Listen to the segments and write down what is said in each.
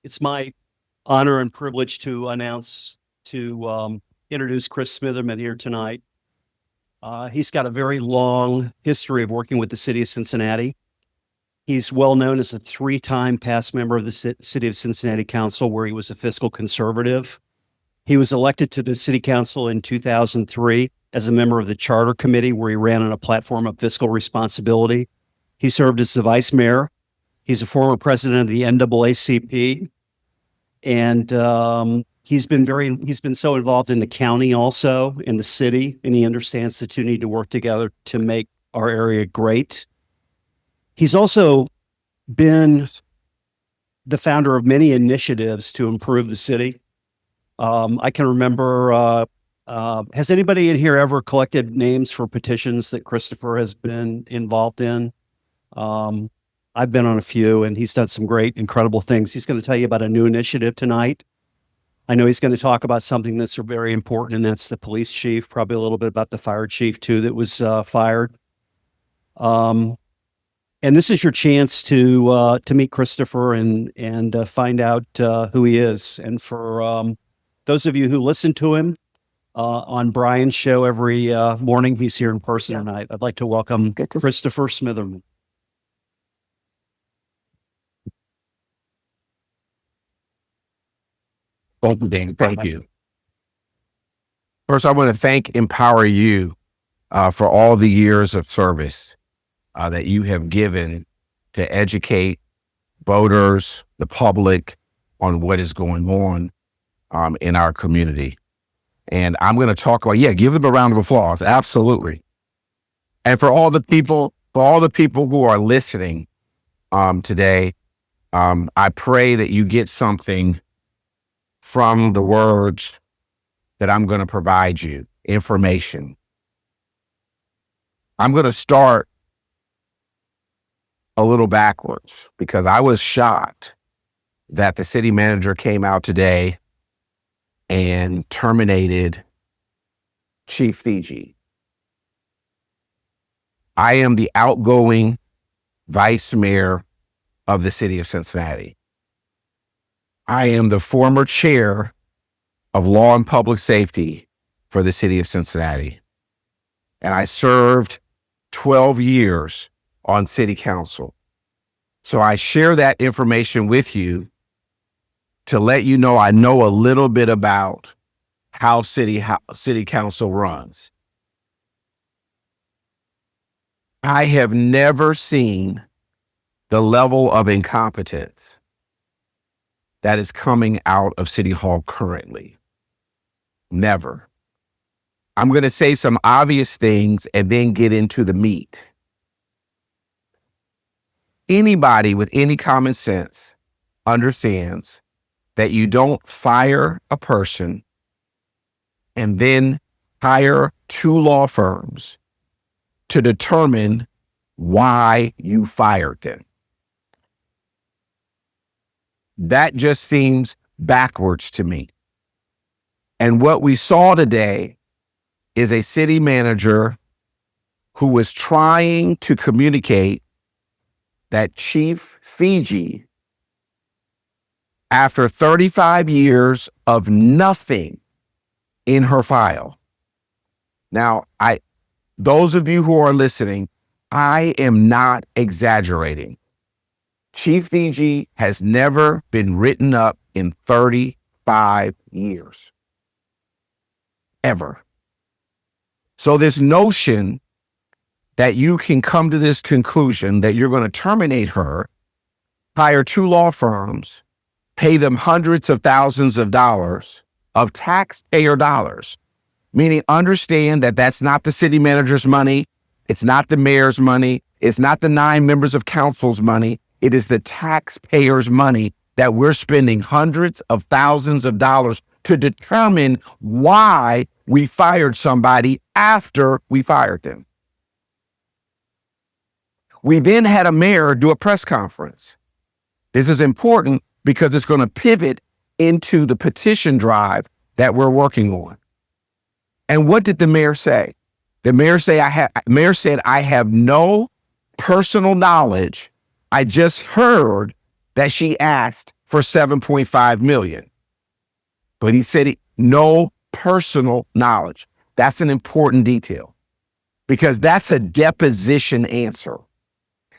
It's my honor and privilege to introduce Chris Smitherman here tonight. He's got a very long history of working with the City of Cincinnati. He's well known as a three-time past member of the City of Cincinnati Council, where he was a fiscal conservative. He was elected to the City Council in 2003 as a member of the Charter Committee, where he ran on a platform of fiscal responsibility. He served as the vice mayor. He's a former president of the NAACP. And he's been so involved in the county, also in the city, and he understands the two need to work together to make our area great. He's also been the founder of many initiatives to improve the city. I can remember, has anybody in here ever collected names for petitions that Christopher has been involved in? I've been on a few, and he's done some great, incredible things. He's going to tell you about a new initiative tonight. I know he's going to talk about something that's very important, and that's the police chief, probably a little bit about the fire chief too that was fired. And this is your chance to meet Christopher and find out who he is. And for those of you who listen to him on Brian's show every morning, he's here in person tonight. I'd like to welcome Christopher Smitherman. Thank you, Dan. Thank you. First, I want to thank Empower You for all the years of service that you have given to educate voters, the public, on what is going on in our community. And I'm going to talk about, give them a round of applause. Absolutely. And for all the people who are listening today, I pray that you get something from the words that I'm going to provide you, information. I'm going to start a little backwards because I was shocked that the city manager came out today and terminated Chief Fiji. I am the outgoing vice mayor of the City of Cincinnati. I am the former chair of Law and Public Safety for the City of Cincinnati. And I served 12 years on City Council. So I share that information with you to let you know I know a little bit about how City Council runs. I have never seen the level of incompetence that is coming out of City Hall currently. Never. I'm going to say some obvious things and then get into the meat. Anybody with any common sense understands that you don't fire a person and then hire two law firms to determine why you fired them. That just seems backwards to me. And what we saw today is a city manager who was trying to communicate that Chief Fiji, after 35 years of nothing in her file. Now, those of you who are listening, I am not exaggerating. Chief Fiji has never been written up in 35 years. Ever. So this notion that you can come to this conclusion that you're going to terminate her, hire two law firms, pay them hundreds of thousands of dollars of taxpayer dollars, meaning understand that that's not the city manager's money, it's not the mayor's money, it's not the 9 members of council's money. It is the taxpayers' money that we're spending hundreds of thousands of dollars to determine why we fired somebody after we fired them. We then had a mayor do a press conference. This is important because it's going to pivot into the petition drive that we're working on. And what did the mayor say? The mayor said, I have no personal knowledge. I just heard that she asked for 7.5 million. But he said no personal knowledge. That's an important detail because that's a deposition answer.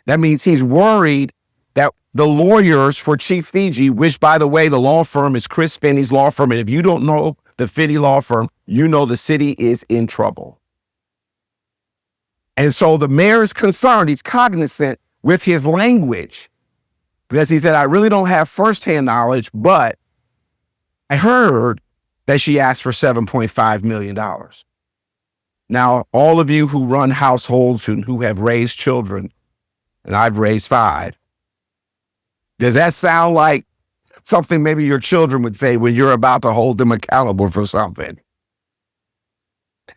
That means he's worried that the lawyers for Chief Fiji, which, by the way, the law firm is Chris Finney's law firm. And if you don't know the Finney law firm, you know the city is in trouble. And so the mayor is concerned. He's cognizant with his language because he said, I really don't have firsthand knowledge, but I heard that she asked for $7.5 million. Now, all of you who run households and who have raised children, and I've raised 5, does that sound like something maybe your children would say when you're about to hold them accountable for something?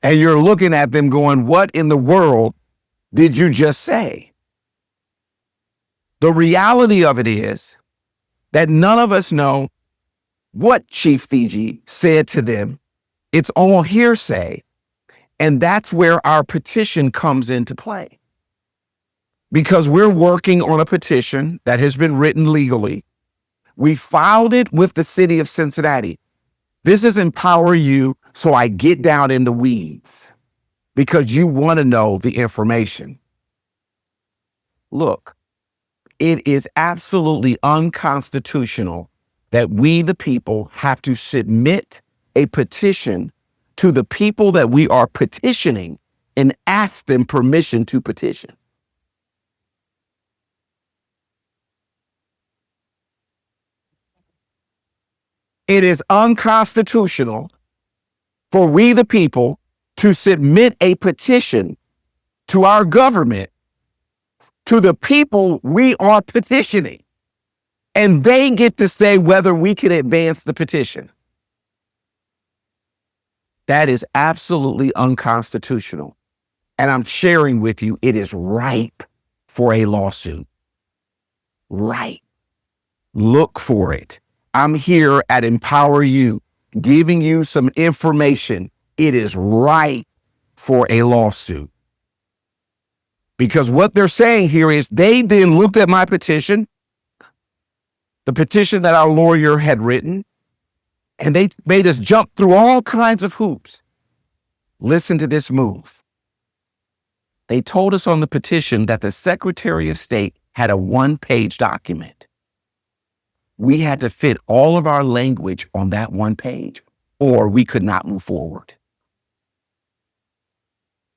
And you're looking at them going, what in the world did you just say? The reality of it is that none of us know what Chief Fiji said to them. It's all hearsay. And that's where our petition comes into play. Because we're working on a petition that has been written legally. We filed it with the City of Cincinnati. This is Empower You, so I get down in the weeds because you want to know the information. Look, it is absolutely unconstitutional that we, the people, have to submit a petition to the people that we are petitioning and ask them permission to petition. It is unconstitutional for we, the people, to submit a petition to our government, to the people we are petitioning, and they get to say whether we can advance the petition. That is absolutely unconstitutional. And I'm sharing with you, it is ripe for a lawsuit. Ripe. Look for it. I'm here at Empower You, giving you some information. It is ripe for a lawsuit. Because what they're saying here is they then looked at my petition, the petition that our lawyer had written, and they made us jump through all kinds of hoops. Listen to this move. They told us on the petition that the Secretary of State had a one-page document. We had to fit all of our language on that one page, or we could not move forward.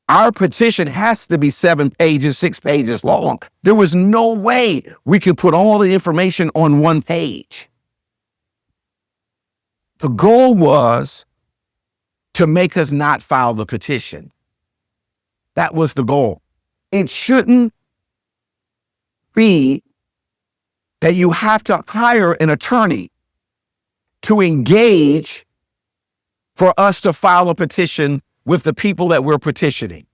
Our petition has to be 7 pages, 6 pages long. There was no way we could put all the information on one page. The goal was to make us not file the petition. That was the goal. It shouldn't be that you have to hire an attorney to engage for us to file a petition with the people that we're petitioning.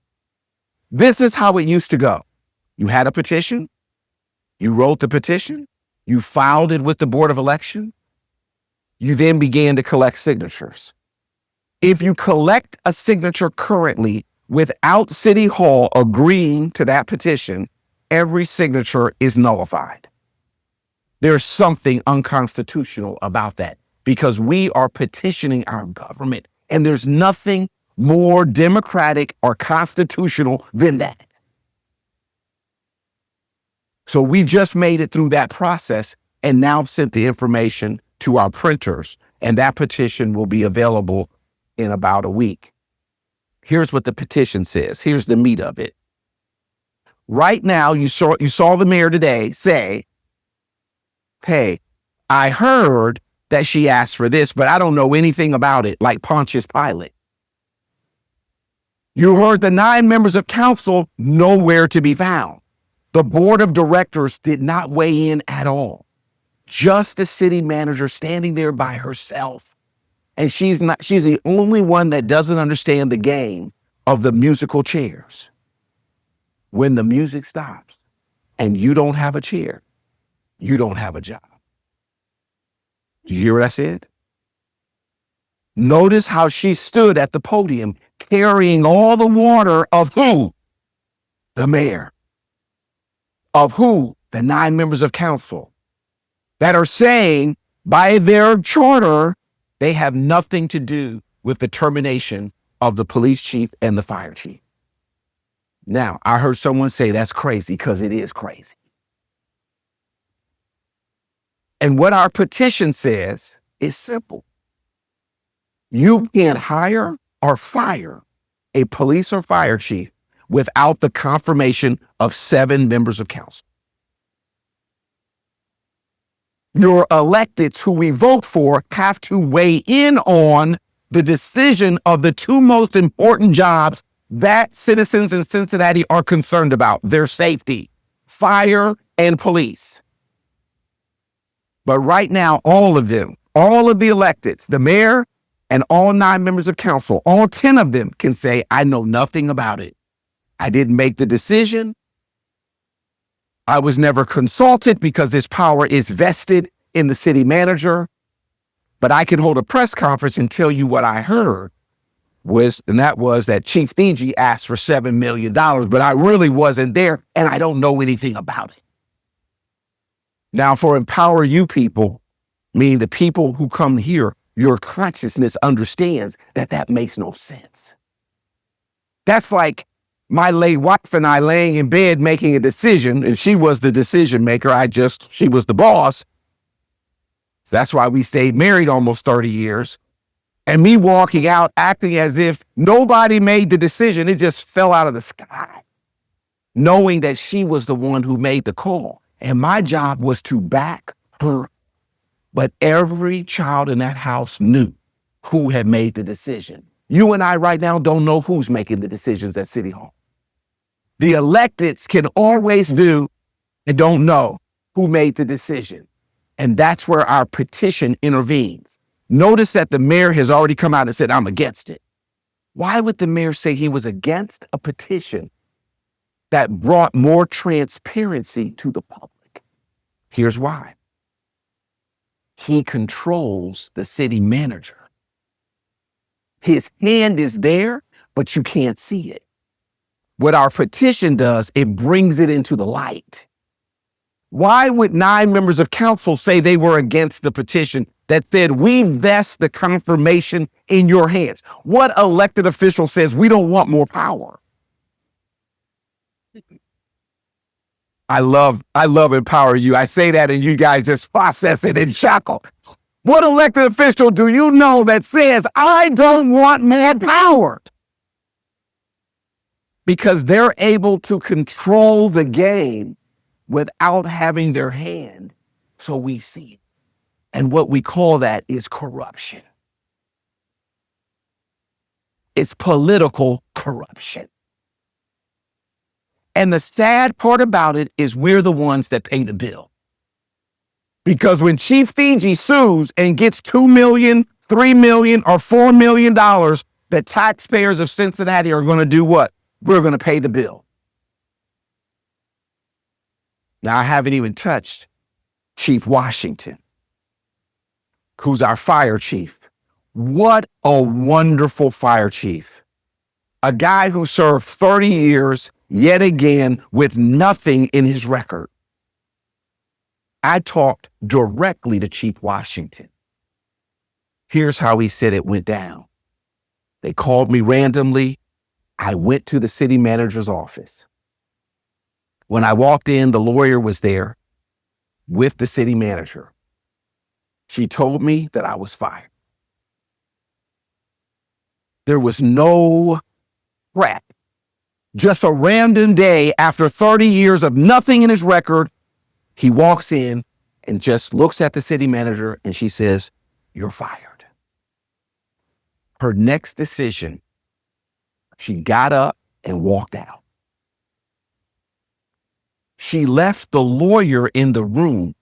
This is how it used to go. You had a petition, you wrote the petition, you filed it with the Board of Election, you then began to collect signatures. If you collect a signature currently without City Hall agreeing to that petition, every signature is nullified. There's something unconstitutional about that because we are petitioning our government, and there's nothing more democratic or constitutional than that. So we just made it through that process and now sent the information to our printers, and that petition will be available in about a week. Here's what the petition says. Here's the meat of it. Right now, you saw the mayor today say, hey, I heard that she asked for this, but I don't know anything about it, like Pontius Pilate. You heard the 9 members of council nowhere to be found. The board of directors did not weigh in at all. Just the city manager standing there by herself. And she's the only one that doesn't understand the game of the musical chairs. When the music stops and you don't have a chair, you don't have a job. Do you hear what I said? Notice how she stood at the podium carrying all the water of who? The mayor. Of who? The 9 members of council. that are saying by their charter, they have nothing to do with the termination of the police chief and the fire chief. Now, I heard someone say that's crazy, because it is crazy. And what our petition says is simple. You can't hire or fire a police or fire chief without the confirmation of 7 members of council. Your electeds who we vote for have to weigh in on the decision of the 2 most important jobs that citizens in Cincinnati are concerned about: their safety, fire and police. But right now, all of them, all of the electeds, the mayor and all 9 members of council, all 10 of them can say, I know nothing about it. I didn't make the decision. I was never consulted, because this power is vested in the city manager. But I can hold a press conference and tell you what I heard was, and that was that Chief Fiji asked for $7 million, but I really wasn't there and I don't know anything about it. Now, for Empower You people, meaning the people who come here, your consciousness understands that that makes no sense. That's like my late wife and I laying in bed making a decision, and she was the decision maker. She was the boss. That's why we stayed married almost 30 years. And me walking out acting as if nobody made the decision. It just fell out of the sky, knowing that she was the one who made the call. And my job was to back her. But every child in that house knew who had made the decision. You and I right now don't know who's making the decisions at City Hall. The electeds can always do and don't know who made the decision. And that's where our petition intervenes. Notice that the mayor has already come out and said, I'm against it. Why would the mayor say he was against a petition that brought more transparency to the public? Here's why. He controls the city manager. His hand is there, but you can't see it. What our petition does, it brings it into the light. Why would 9 members of council say they were against the petition that said, we vest the confirmation in your hands? What elected official says we don't want more power? I love Empower You. I say that and you guys just process it and chuckle. What elected official do you know that says, I don't want mad power? Because they're able to control the game without having their hand, so we see it. And what we call that is corruption. It's political corruption. And the sad part about it is we're the ones that pay the bill. Because when Chief Fiji sues and gets $2 million, $3 million, or $4 million, the taxpayers of Cincinnati are going to do what? We're going to pay the bill. Now, I haven't even touched Chief Washington, who's our fire chief. What a wonderful fire chief. A guy who served 30 years, yet again, with nothing in his record. I talked directly to Chief Washington. Here's how he said it went down. They called me randomly. I went to the city manager's office. When I walked in, the lawyer was there with the city manager. She told me that I was fired. There was no threat. Just a random day after 30 years of nothing in his record, he walks in and just looks at the city manager and she says, you're fired. Her next decision, she got up and walked out. She left the lawyer in the room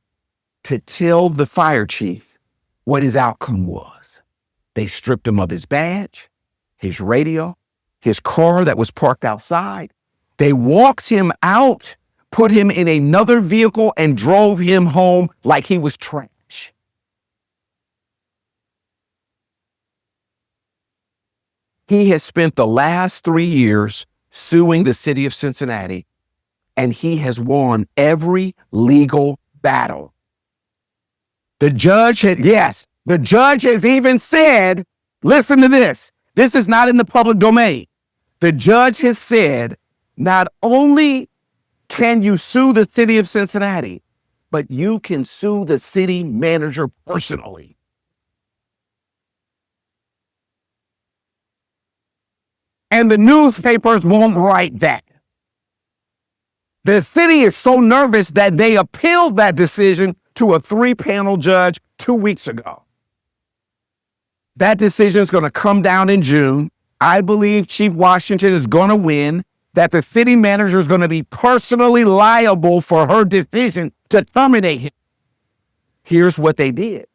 to tell the fire chief what his outcome was. They stripped him of his badge, his radio, his car that was parked outside. They walked him out, put him in another vehicle, and drove him home like he was trash. He has spent the last 3 years suing the city of Cincinnati, and he has won every legal battle. The judge has even said, listen to this. This is not in the public domain. The judge has said, not only can you sue the city of Cincinnati, but you can sue the city manager personally. And the newspapers won't write that. The city is so nervous that they appealed that decision to a 3-panel judge 2 weeks ago. That decision is going to come down in June. I believe Chief Washington is going to win, that the city manager is going to be personally liable for her decision to terminate him. Here's what they did.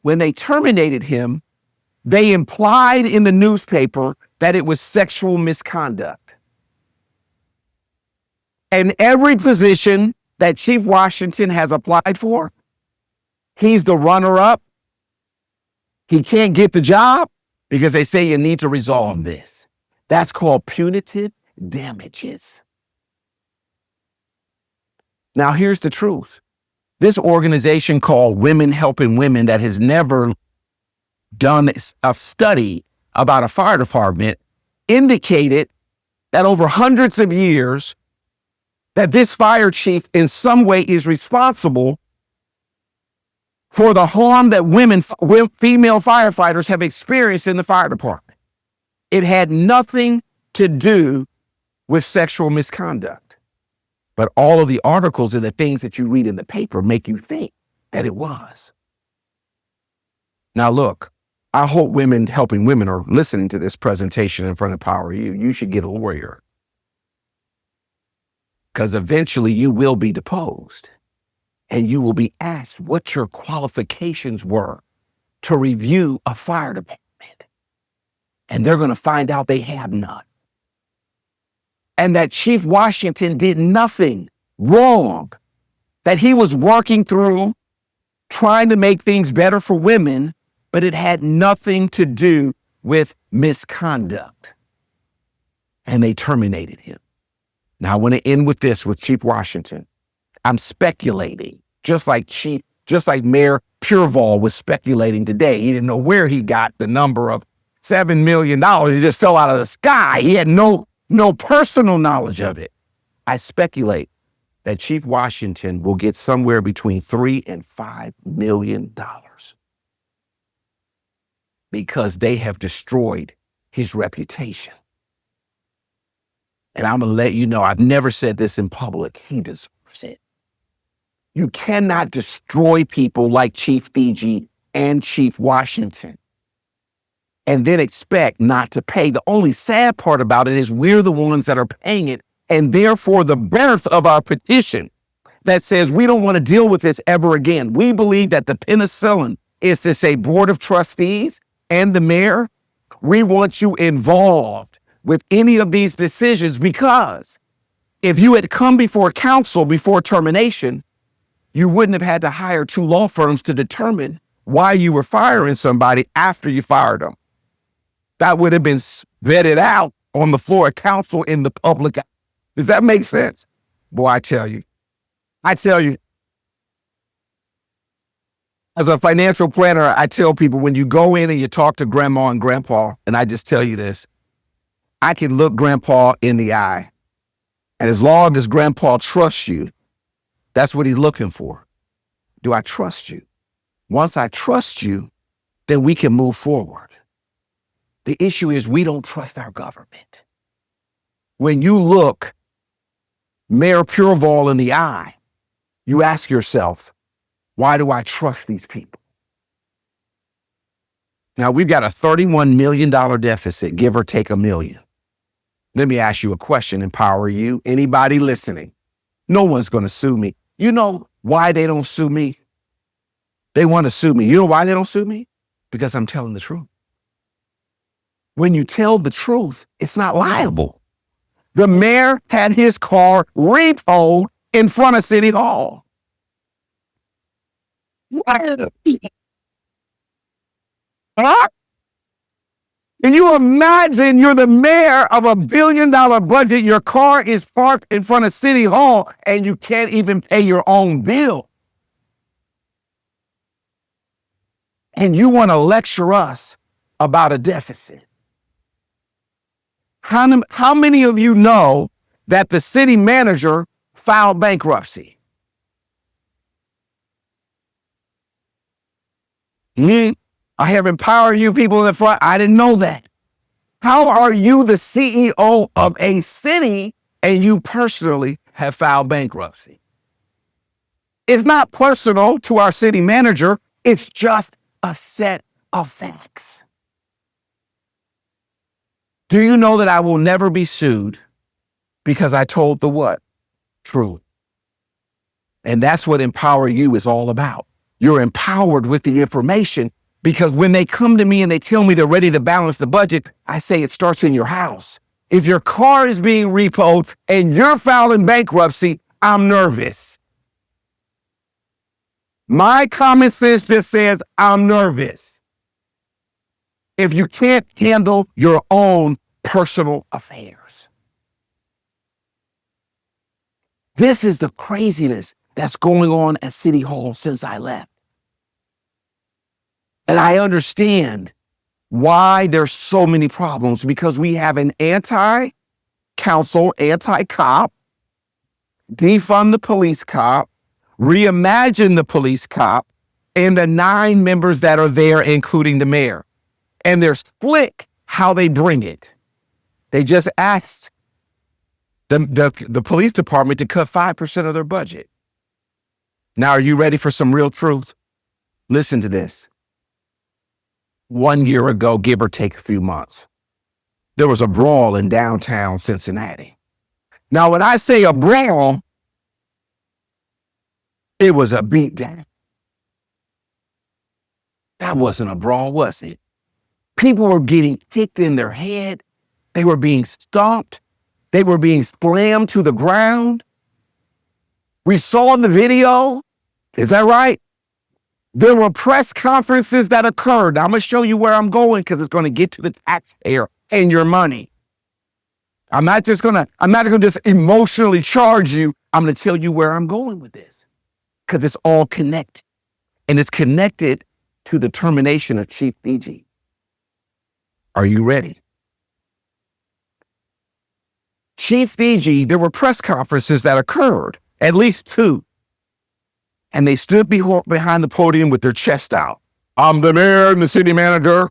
When they terminated him, they implied in the newspaper that it was sexual misconduct. And every position that Chief Washington has applied for, he's the runner-up. He can't get the job because they say you need to resolve this. That's called punitive damages. Now, here's the truth. This organization called Women Helping Women, that has never done a study about a fire department, indicated that over hundreds of years, that this fire chief in some way is responsible for the harm that female firefighters have experienced in the fire department. It had nothing to do with sexual misconduct. But all of the articles and the things that you read in the paper make you think that it was. Now, look, I hope Women Helping Women are listening to this presentation in front of Power U. You should get a lawyer, because eventually you will be deposed and you will be asked what your qualifications were to review a fire department. And they're going to find out they have none. And that Chief Washington did nothing wrong, that he was working through trying to make things better for women, but it had nothing to do with misconduct. And they terminated him. Now, I want to end with this with Chief Washington. I'm speculating, just like Mayor Pureval was speculating today. He didn't know where he got the number of $7 million. It just fell out of the sky. He had no personal knowledge of it. I speculate that Chief Washington will get somewhere between $3 and $5 million because they have destroyed his reputation. And I'm going to let you know, I've never said this in public. He deserves it. You cannot destroy people like Chief Fiji and Chief Washington and then expect not to pay. The only sad part about it is we're the ones that are paying it. And therefore, the birth of our petition that says we don't want to deal with this ever again. We believe that the penicillin is to say Board of Trustees and the mayor, we want you involved with any of these decisions, because if you had come before council before termination, you wouldn't have had to hire 2 law firms to determine why you were firing somebody after you fired them. That would have been vetted out on the floor of council in the public. Does that make sense? Boy, I tell you, as a financial planner, I tell people when you go in and you talk to grandma and grandpa, and I just tell you this, I can look grandpa in the eye. And as long as grandpa trusts you, that's what he's looking for. Do I trust you? Once I trust you, then we can move forward. The issue is we don't trust our government. When you look Mayor Pureval in the eye, you ask yourself, why do I trust these people? Now, we've got a $31 million deficit, give or take $1 million. Let me ask you a question, Empower You. Anybody listening? No one's going to sue me. You know why they don't sue me? They want to sue me. You know why they don't sue me? Because I'm telling the truth. When you tell the truth, it's not liable. The mayor had his car repoed in front of City Hall. Huh? Can you imagine you're the mayor of $1 billion budget, your car is parked in front of City Hall, and you can't even pay your own bill? and you want to lecture us about a deficit. How many of you know that the city manager filed bankruptcy? Me, I have empowered you people in the front. I didn't know that. How are you the CEO of a city and you personally have filed bankruptcy? It's not personal to our city manager. It's just a set of facts. Do you know that I will never be sued because I told the what? Truth. And that's what Empower You is all about. You're empowered with the information because when they come to me and they tell me they're ready to balance the budget, I say it starts in your house. If your car is being repoed and you're filing bankruptcy, I'm nervous. My common sense just says I'm nervous. If you can't handle your own personal affairs. This is the craziness that's going on at City Hall since I left. And I understand why there's so many problems, because we have an anti-council, anti-cop, defund the police cop, reimagine the police cop, and the 9 members that are there, including the mayor. And they're slick how they bring it. They just asked the police department to cut 5% of their budget. Now, are you ready for some real truth? Listen to this. 1 year ago, give or take a few months, there was a brawl in downtown Cincinnati. Now, when I say a brawl, it was a beatdown. That wasn't a brawl, was it? People were getting kicked in their head. They were being stomped. They were being slammed to the ground. We saw the video. Is that right? There were press conferences that occurred. I'm going to show you where I'm going because it's going to get to the taxpayer and your money. I'm not going to just emotionally charge you. I'm going to tell you where I'm going with this because it's all connected. And it's connected to the termination of Chief Fiji. Are you ready? Chief Fiji, there were press conferences that occurred, at least 2. And they stood behind the podium with their chest out. I'm the mayor and the city manager,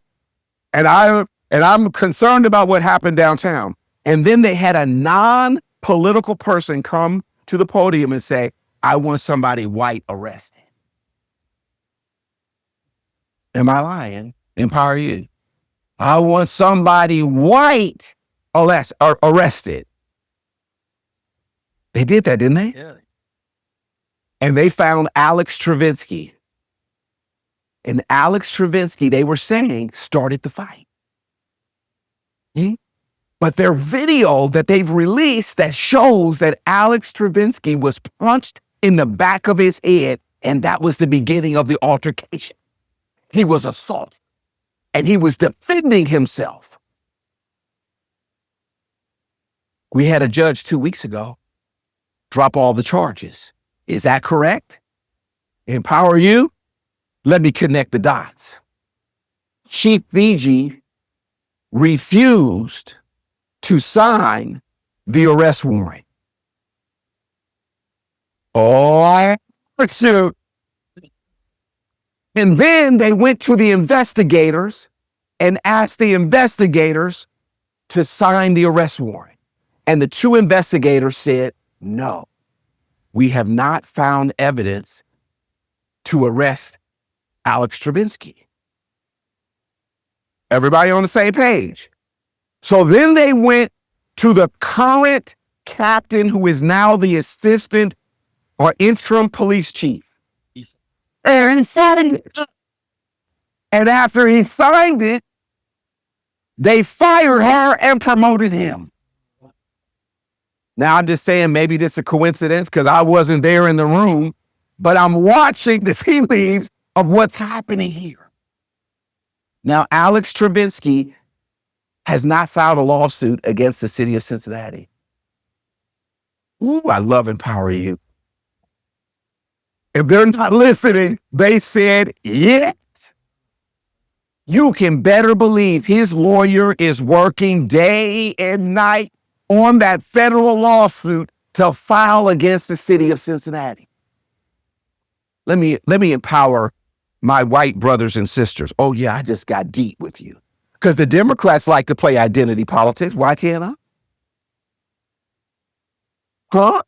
and I'm concerned about what happened downtown. And then they had a non-political person come to the podium and say, I want somebody white arrested. Am I lying? Empower You. I want somebody white arrested. They did that, didn't they? Yeah. And they found Alex Travinsky. And Alex Travinsky, they were saying, started the fight. But their video that they've released that shows that Alex Travinsky was punched in the back of his head, and that was the beginning of the altercation. He was assaulted, and he was defending himself. We had a judge 2 weeks ago drop all the charges. Is that correct? Empower You? Let me connect the dots. Chief Fiji refused to sign the arrest warrant. Oh, I pursued. And then they went to the investigators and asked the investigators to sign the arrest warrant. And the 2 investigators said, no, we have not found evidence to arrest Alex Travinsky. Everybody on the same page. So then they went to the current captain, who is now the assistant or interim police chief. And signed it. And after he signed it, they fired her and promoted him. Now, I'm just saying maybe this is a coincidence because I wasn't there in the room, but I'm watching the tea leaves of what's happening here. Now, Alex Travinsky has not filed a lawsuit against the city of Cincinnati. Ooh, I love Empower You. If they're not listening, they said yes. you can better believe his lawyer is working day and night on that federal lawsuit to file against the city of Cincinnati. Let me empower my white brothers and sisters. Oh yeah, I just got deep with you. Because the Democrats like to play identity politics. Why can't I? Huh?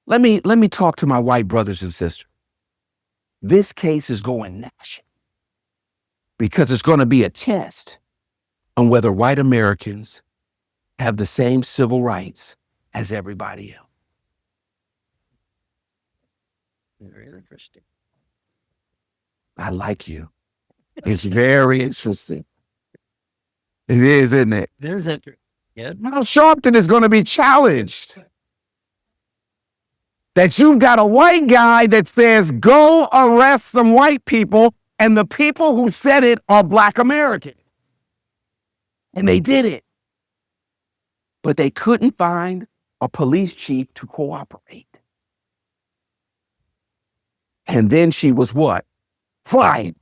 Let me talk to my white brothers and sisters. This case is going national because it's going to be a test on whether white Americans have the same civil rights as everybody else. Very interesting. I like you. It's very interesting. It is, isn't it? It is interesting. Yeah. Now Sharpton is going to be challenged. That you've got a white guy that says, go arrest some white people, and the people who said it are Black Americans. And they did it. But they couldn't find a police chief to cooperate. And then she was what? Fired.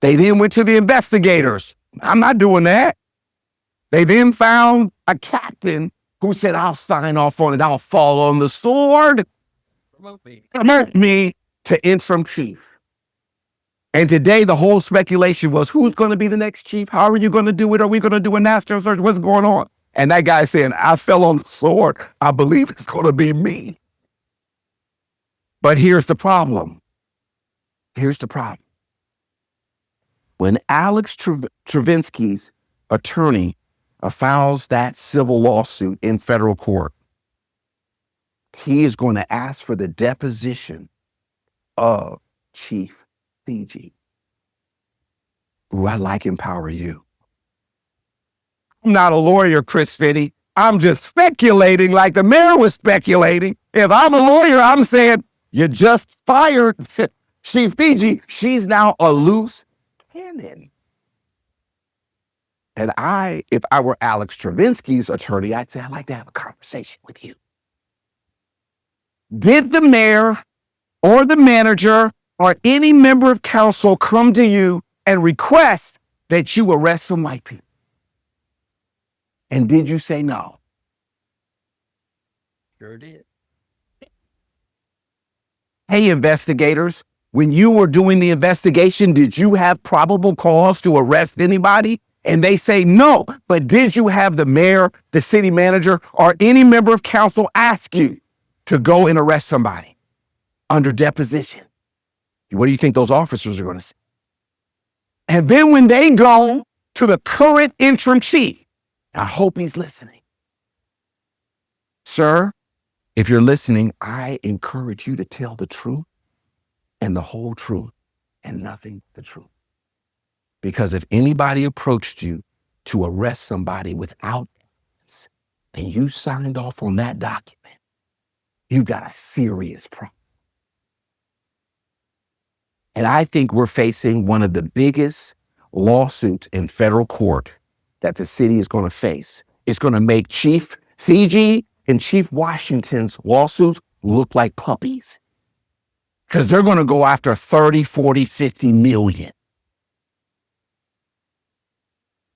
They then went to the investigators. I'm not doing that. They then found a captain who said, I'll sign off on it. I'll fall on the sword. Promote me to interim chief. And today the whole speculation was, who's going to be the next chief? How are you going to do it? Are we going to do a national search? What's going on? And that guy saying, I fell on the sword. I believe it's going to be me. But here's the problem. Here's the problem. When Alex Travinsky's attorney files that civil lawsuit in federal court, he is going to ask for the deposition of Chief CG. Ooh, I like Empower You. I'm not a lawyer, Chris Finney. I'm just speculating like the mayor was speculating. If I'm a lawyer, I'm saying, you just fired Chief Fiji. She's now a loose cannon. And if I were Alex Travinsky's attorney, I'd say, I'd like to have a conversation with you. Did the mayor or the manager or any member of council come to you and request that you arrest some white people? And did you say no? Sure did. Hey, investigators, when you were doing the investigation, did you have probable cause to arrest anybody? And they say no, but did you have the mayor, the city manager, or any member of council ask you to go and arrest somebody under deposition? What do you think those officers are going to say? And then when they go to the current interim chief, I hope he's listening. Sir, if you're listening, I encourage you to tell the truth and the whole truth and nothing but the truth. Because if anybody approached you to arrest somebody without evidence and you signed off on that document, you've got a serious problem. And I think we're facing one of the biggest lawsuits in federal court that the city is going to face. It's going to make Chief CG and Chief Washington's lawsuits look like puppies. Because they're going to go after 30, 40, 50 million.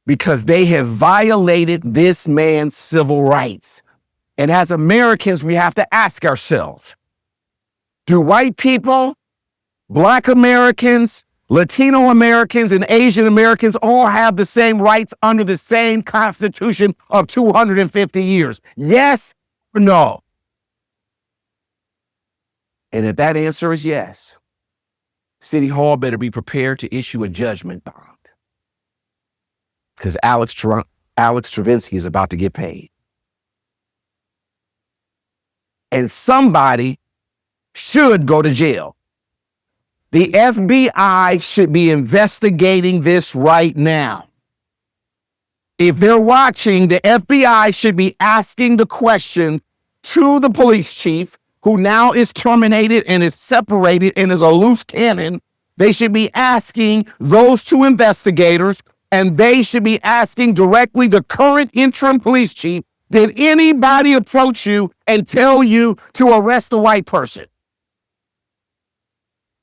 Because they have violated this man's civil rights. And as Americans, we have to ask ourselves, do white people, Black Americans, Latino Americans, and Asian Americans all have the same rights under the same Constitution of 250 years? Yes or no? And if that answer is yes, City Hall better be prepared to issue a judgment bond. Because Alex Travinsky is about to get paid. And somebody should go to jail. The FBI should be investigating this right now. If they're watching, the FBI should be asking the question to the police chief, who now is terminated and is separated and is a loose cannon. They should be asking those two investigators, and they should be asking directly the current interim police chief, did anybody approach you and tell you to arrest a white person?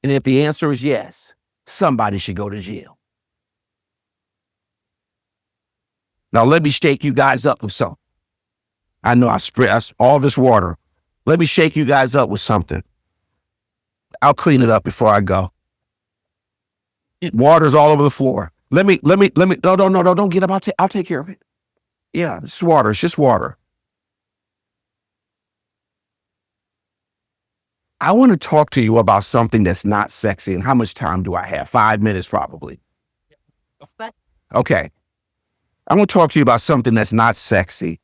And if the answer is yes, somebody should go to jail. Now let me shake you guys up with something. I know I spread all this water. Let me shake you guys up with something. I'll clean it up before I go. Water's all over the floor. Let me, no, don't get up. I'll take care of it. Yeah, it's water. It's just water. I want to talk to you about something that's not sexy. And how much time do I have? 5 minutes, probably. Okay. I'm going to talk to you about something that's not sexy,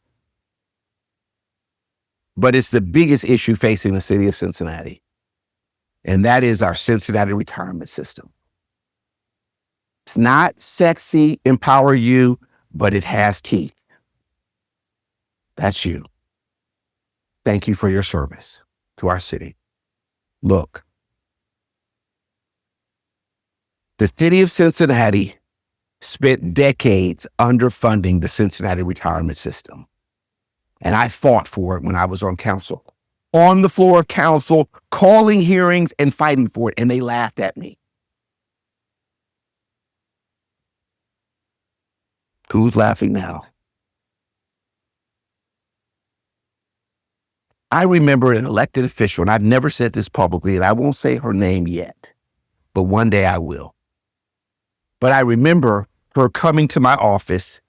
but it's the biggest issue facing the city of Cincinnati. And that is our Cincinnati retirement system. It's not sexy, empower you, but it has teeth. That's you. Thank you for your service to our city. Look, the city of Cincinnati spent decades underfunding the Cincinnati retirement system. And I fought for it when I was on council, on the floor of council, calling hearings and fighting for it. And they laughed at me. Who's laughing now? I remember an elected official, and I've never said this publicly, and I won't say her name yet, but one day I will. But I remember her coming to my office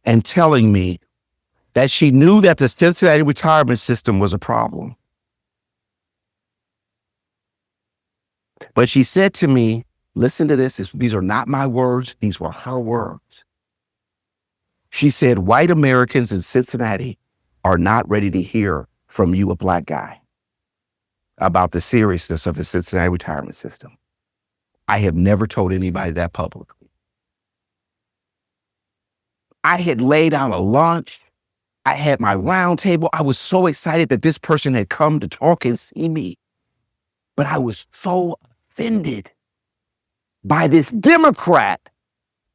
and telling me that she knew that the Cincinnati retirement system was a problem. But she said to me, listen to this, these are not my words, these were her words. She said, white Americans in Cincinnati are not ready to hear from you, a black guy, about the seriousness of the Cincinnati retirement system. I have never told anybody that publicly. I had laid out a lunch. I had my round table. I was so excited that this person had come to talk and see me. But I was so offended by this Democrat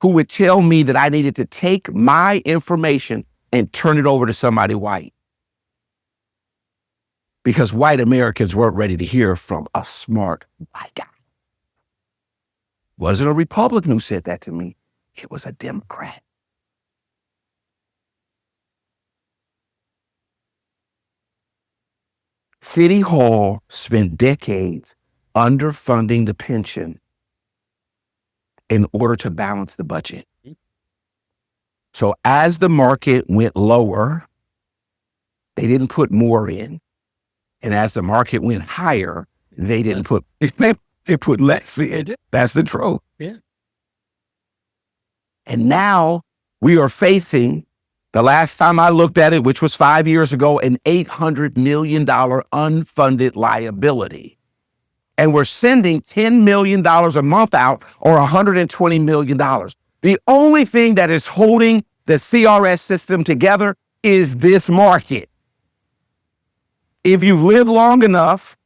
who would tell me that I needed to take my information and turn it over to somebody white. Because white Americans weren't ready to hear from a smart white guy. Wasn't a Republican who said that to me. It was a Democrat. City Hall spent decades underfunding the pension in order to balance the budget. So as the market went lower, they didn't put more in. And as the market went higher, they didn't put, they put less in. That's the truth. Yeah. And now we are facing, the last time I looked at it, which was 5 years ago, an $800 million unfunded liability. And we're sending $10 million a month out, or $120 million. The only thing that is holding the CRS system together is this market. If you've lived long enough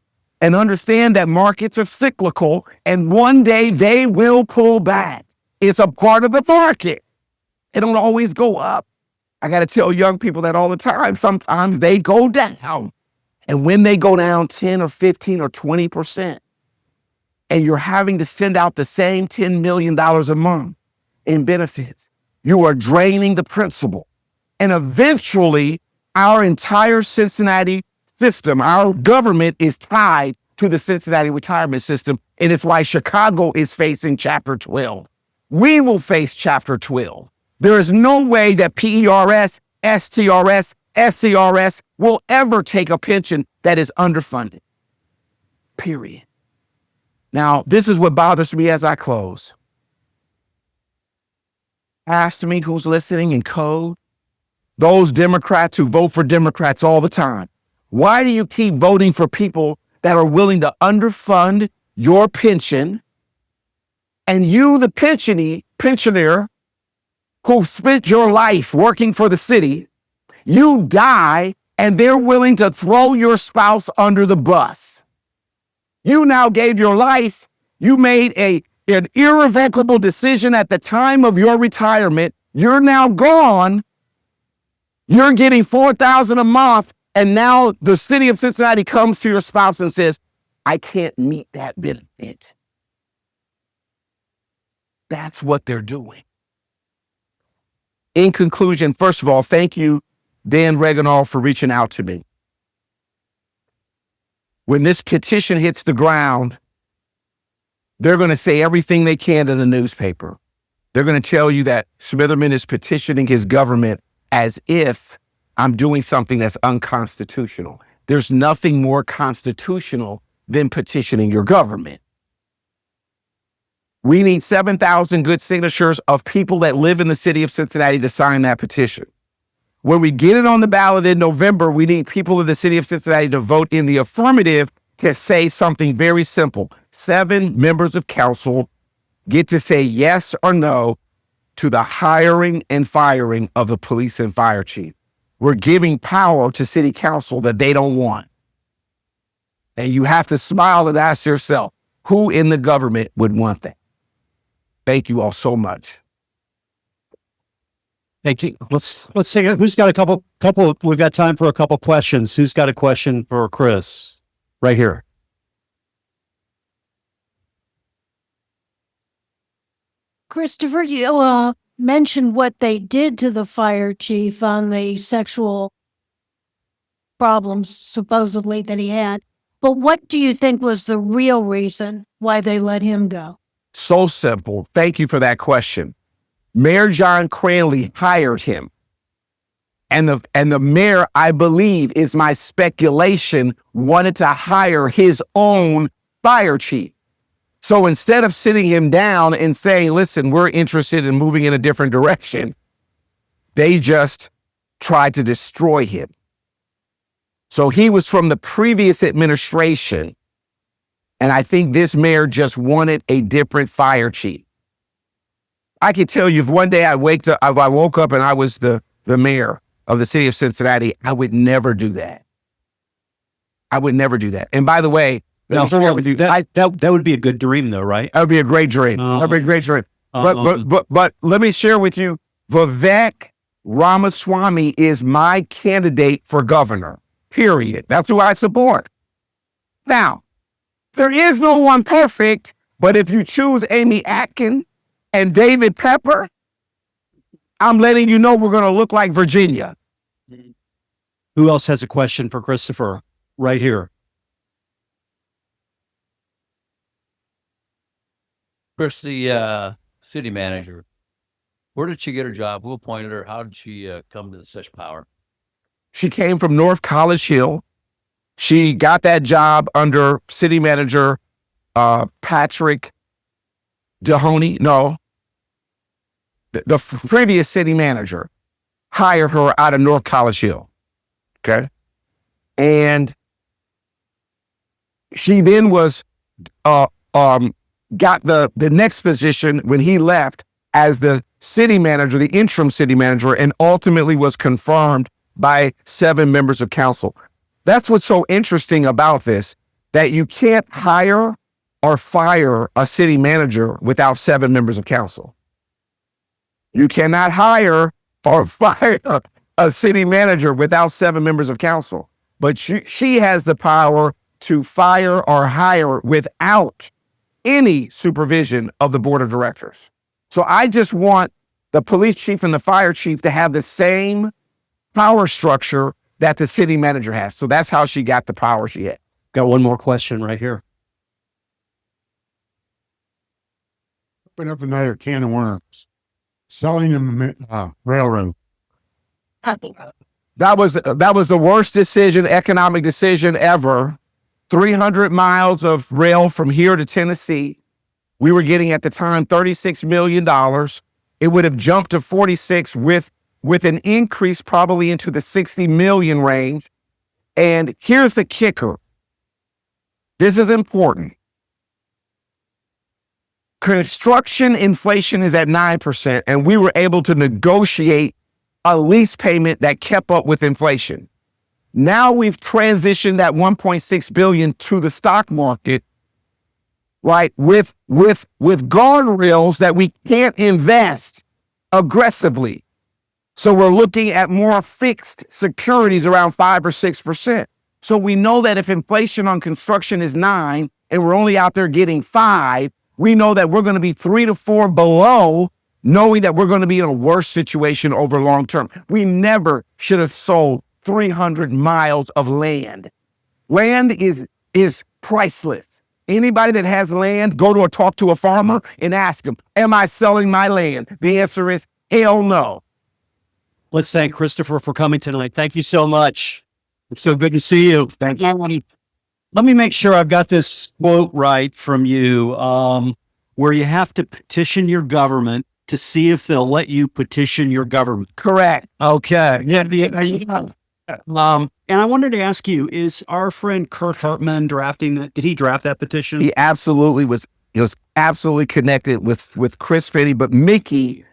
and understand that markets are cyclical and one day they will pull back, it's a part of the market. It don't always go up. I got to tell young people that all the time. Sometimes they go down. And when they go down 10 or 15 or 20%, and you're having to send out the same $10 million a month in benefits, you are draining the principal. And eventually, our entire Cincinnati system, our government is tied to the Cincinnati retirement system. And it's why Chicago is facing Chapter 12. We will face Chapter 12. There is no way that PERS, STRS, FCRS will ever take a pension that is underfunded. Period. Now, this is what bothers me as I close. Ask me who's listening in code. Those Democrats who vote for Democrats all the time. Why do you keep voting for people that are willing to underfund your pension? And you, the pensioner, who spent your life working for the city, you die and they're willing to throw your spouse under the bus. You now gave your life. You made an irrevocable decision at the time of your retirement. You're now gone. You're getting $4,000 a month. And now the city of Cincinnati comes to your spouse and says, I can't meet that benefit. That's what they're doing. In conclusion, first of all, thank you, Dan Reganol, for reaching out to me. When this petition hits the ground, they're going to say everything they can to the newspaper. They're going to tell you that Smitherman is petitioning his government as if I'm doing something that's unconstitutional. There's nothing more constitutional than petitioning your government. We need 7,000 good signatures of people that live in the city of Cincinnati to sign that petition. When we get it on the ballot in November, we need people in the city of Cincinnati to vote in the affirmative to say something very simple. 7 members of council get to say yes or no to the hiring and firing of the police and fire chief. We're giving power to city council that they don't want. And you have to smile and ask yourself, who in the government would want that? Thank you all so much. Thank you. Let's see who's got a couple. We've got time for a couple questions. Who's got a question for Chris? Right here. Christopher, you mentioned what they did to the fire chief on the sexual problems supposedly that he had. But what do you think was the real reason why they let him go? So simple. Thank you for that question. Mayor John Cranley hired him. And the mayor, I believe, is my speculation, wanted to hire his own fire chief. So instead of sitting him down and saying, listen, we're interested in moving in a different direction, they just tried to destroy him. So he was from the previous administration. And I think this mayor just wanted a different fire chief. I can tell you, if one day I woke up and I was the mayor of the city of Cincinnati, I would never do that. I would never do that. And by the way, that would be a good dream, though, right? That would be a great dream. That'd be a great dream. But let me share with you, Vivek Ramaswamy is my candidate for governor, period. That's who I support. Now, there is no one perfect, but if you choose Amy Atkin and David Pepper, I'm letting you know we're going to look like Virginia. Who else has a question for Christopher? Right here. Chris, the city manager, where did she get her job? Who appointed her? How did she come to such power? She came from North College Hill. She got that job under city manager Patrick Dehoney. No, the previous city manager hired her out of North College Hill. Okay. And she then was got the next position when he left as the city manager, the interim city manager, and ultimately was confirmed by 7 members of council. That's what's so interesting about this, that you can't hire or fire a city manager without 7 members of council. You cannot hire or fire a city manager without 7 members of council. But she has the power to fire or hire without any supervision of the board of directors. So I just want the police chief and the fire chief to have the same power structure that the city manager has. So that's how she got the power she had. Got one more question right here. Open up another can of worms. Selling them railroad. That was the worst economic decision ever. 300 miles of rail from here to Tennessee. We were getting at the time $36 million. It would have jumped to 46 with an increase probably into the 60 million range. And here's the kicker. This is important. Construction inflation is at 9%, and we were able to negotiate a lease payment that kept up with inflation. Now we've transitioned that 1.6 billion to the stock market, right? With guardrails that we can't invest aggressively. So we're looking at more fixed securities around 5 or 6%. So we know that if inflation on construction is 9 and we're only out there getting 5, we know that we're going to be 3 to 4 below knowing that we're going to be in a worse situation over long term. We never should have sold 300 miles of land. Land is priceless. Anybody that has land, talk to a farmer and ask him, am I selling my land? The answer is hell no. Let's thank Christopher for coming tonight. Thank you so much. It's so good to see you. Thank you. Let me make sure I've got this quote right from you, where you have to petition your government to see if they'll let you petition your government. Correct. Okay. Yeah. And I wanted to ask you, is our friend Kurt Hartman drafting that? Did he draft that petition? He absolutely was. He was absolutely connected with Chris Finney, but Mickey,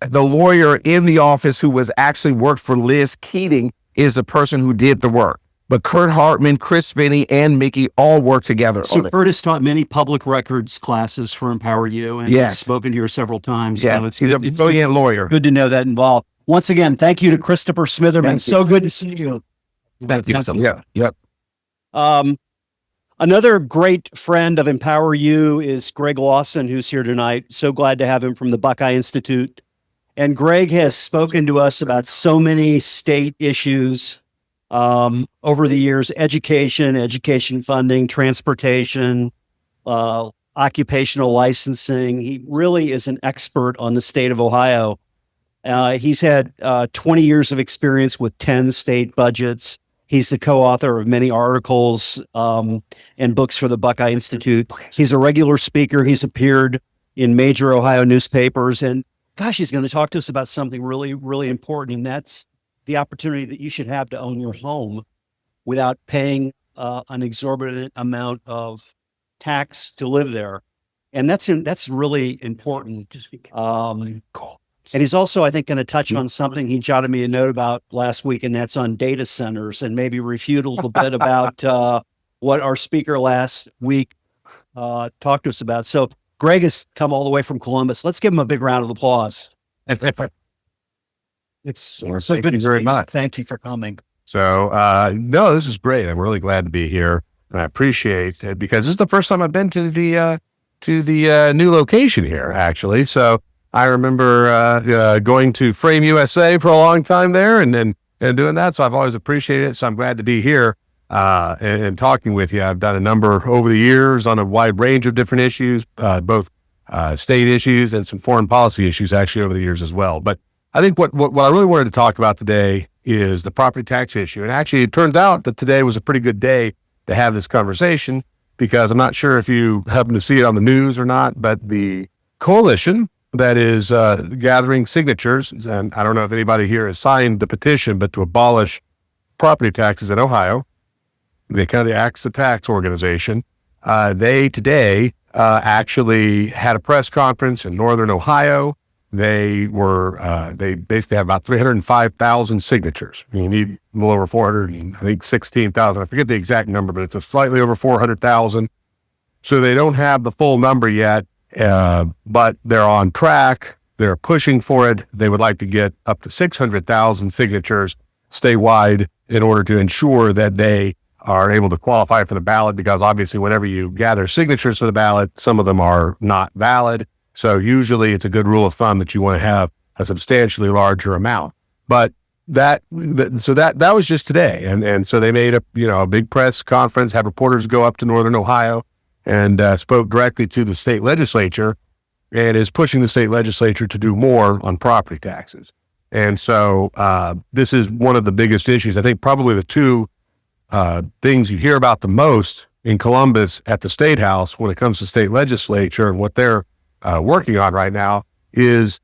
the lawyer in the office who was actually worked for Liz Keating, is the person who did the work. But Kurt Hartman, Chris Finney, and Mickey all worked together. So Kurt has taught many public records classes for Empower You, and Yes. he's spoken to you several times. Yeah, So he's a brilliant lawyer. good to know that involved. Once again, thank you to Christopher Smitherman. Thank you. So good to see you. Thank you. Yeah. Yep. Another great friend of Empower You is Greg Lawson, who's here tonight. So glad to have him from the Buckeye Institute. And Greg has spoken to us about so many state issues over the years: education funding, transportation, occupational licensing. He really is an expert on the state of Ohio. He's had 20 years of experience with 10 state budgets. He's the co-author of many articles and books for the Buckeye Institute. He's a regular speaker. He's appeared in major Ohio newspapers. And gosh, he's going to talk to us about something really, really important. And that's the opportunity that you should have to own your home without paying an exorbitant amount of tax to live there. And that's really important. And he's also, I think, going to touch on something he jotted me a note about last week, and that's on data centers, and maybe refute a little bit about what our speaker last week talked to us about. So Greg has come all the way from Columbus. Let's give him a big round of applause. It's so Thank good you to very see you. much. Thank you for coming. So, no, this is great. I'm really glad to be here, and I appreciate it because this is the first time I've been to the new location here, actually. So I remember going to Frame USA for a long time there, and doing that. So I've always appreciated it. So I'm glad to be here and talking with you. I've done a number over the years on a wide range of different issues, both state issues and some foreign policy issues, actually, over the years as well. But I think what I really wanted to talk about today is the property tax issue. And actually, it turns out that today was a pretty good day to have this conversation, because I'm not sure if you happen to see it on the news or not, but the coalition that is gathering signatures, and I don't know if anybody here has signed the petition, but to abolish property taxes in Ohio, the County Acts the Tax organization, they today actually had a press conference in Northern Ohio. They basically have about 305,000 signatures. You need a little over 400, I think 16,000. I forget the exact number, but it's a slightly over 400,000. So they don't have the full number yet, but they're on track. They're pushing for it. They would like to get up to 600,000 signatures statewide in order to ensure that they are able to qualify for the ballot, because obviously whenever you gather signatures for the ballot, some of them are not valid. So usually it's a good rule of thumb that you want to have a substantially larger amount. But that was just today. And so they made a big press conference, had reporters go up to Northern Ohio and spoke directly to the state legislature, and is pushing the state legislature to do more on property taxes. And so this is one of the biggest issues. I think probably the two things you hear about the most in Columbus at the State House when it comes to state legislature and what they're working on right now is,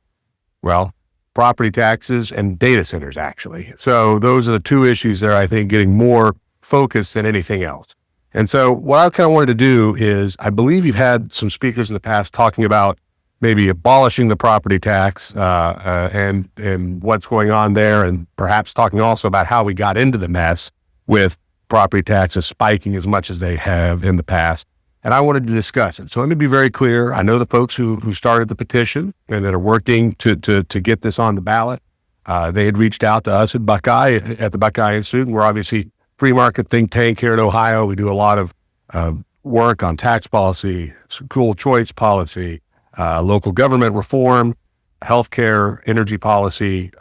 well, property taxes and data centers, actually. So those are the two issues there, I think, getting more focus than anything else. And so what I kind of wanted to do is, I believe you've had some speakers in the past talking about maybe abolishing the property tax and what's going on there, and perhaps talking also about how we got into the mess with property taxes spiking as much as they have in the past. And I wanted to discuss it. So let me be very clear. I know the folks who started the petition and that are working to get this on the ballot. They had reached out to us at the Buckeye Institute. And we're obviously free market think tank here in Ohio. We do a lot of work on tax policy, school choice policy, local government reform, healthcare, energy policy,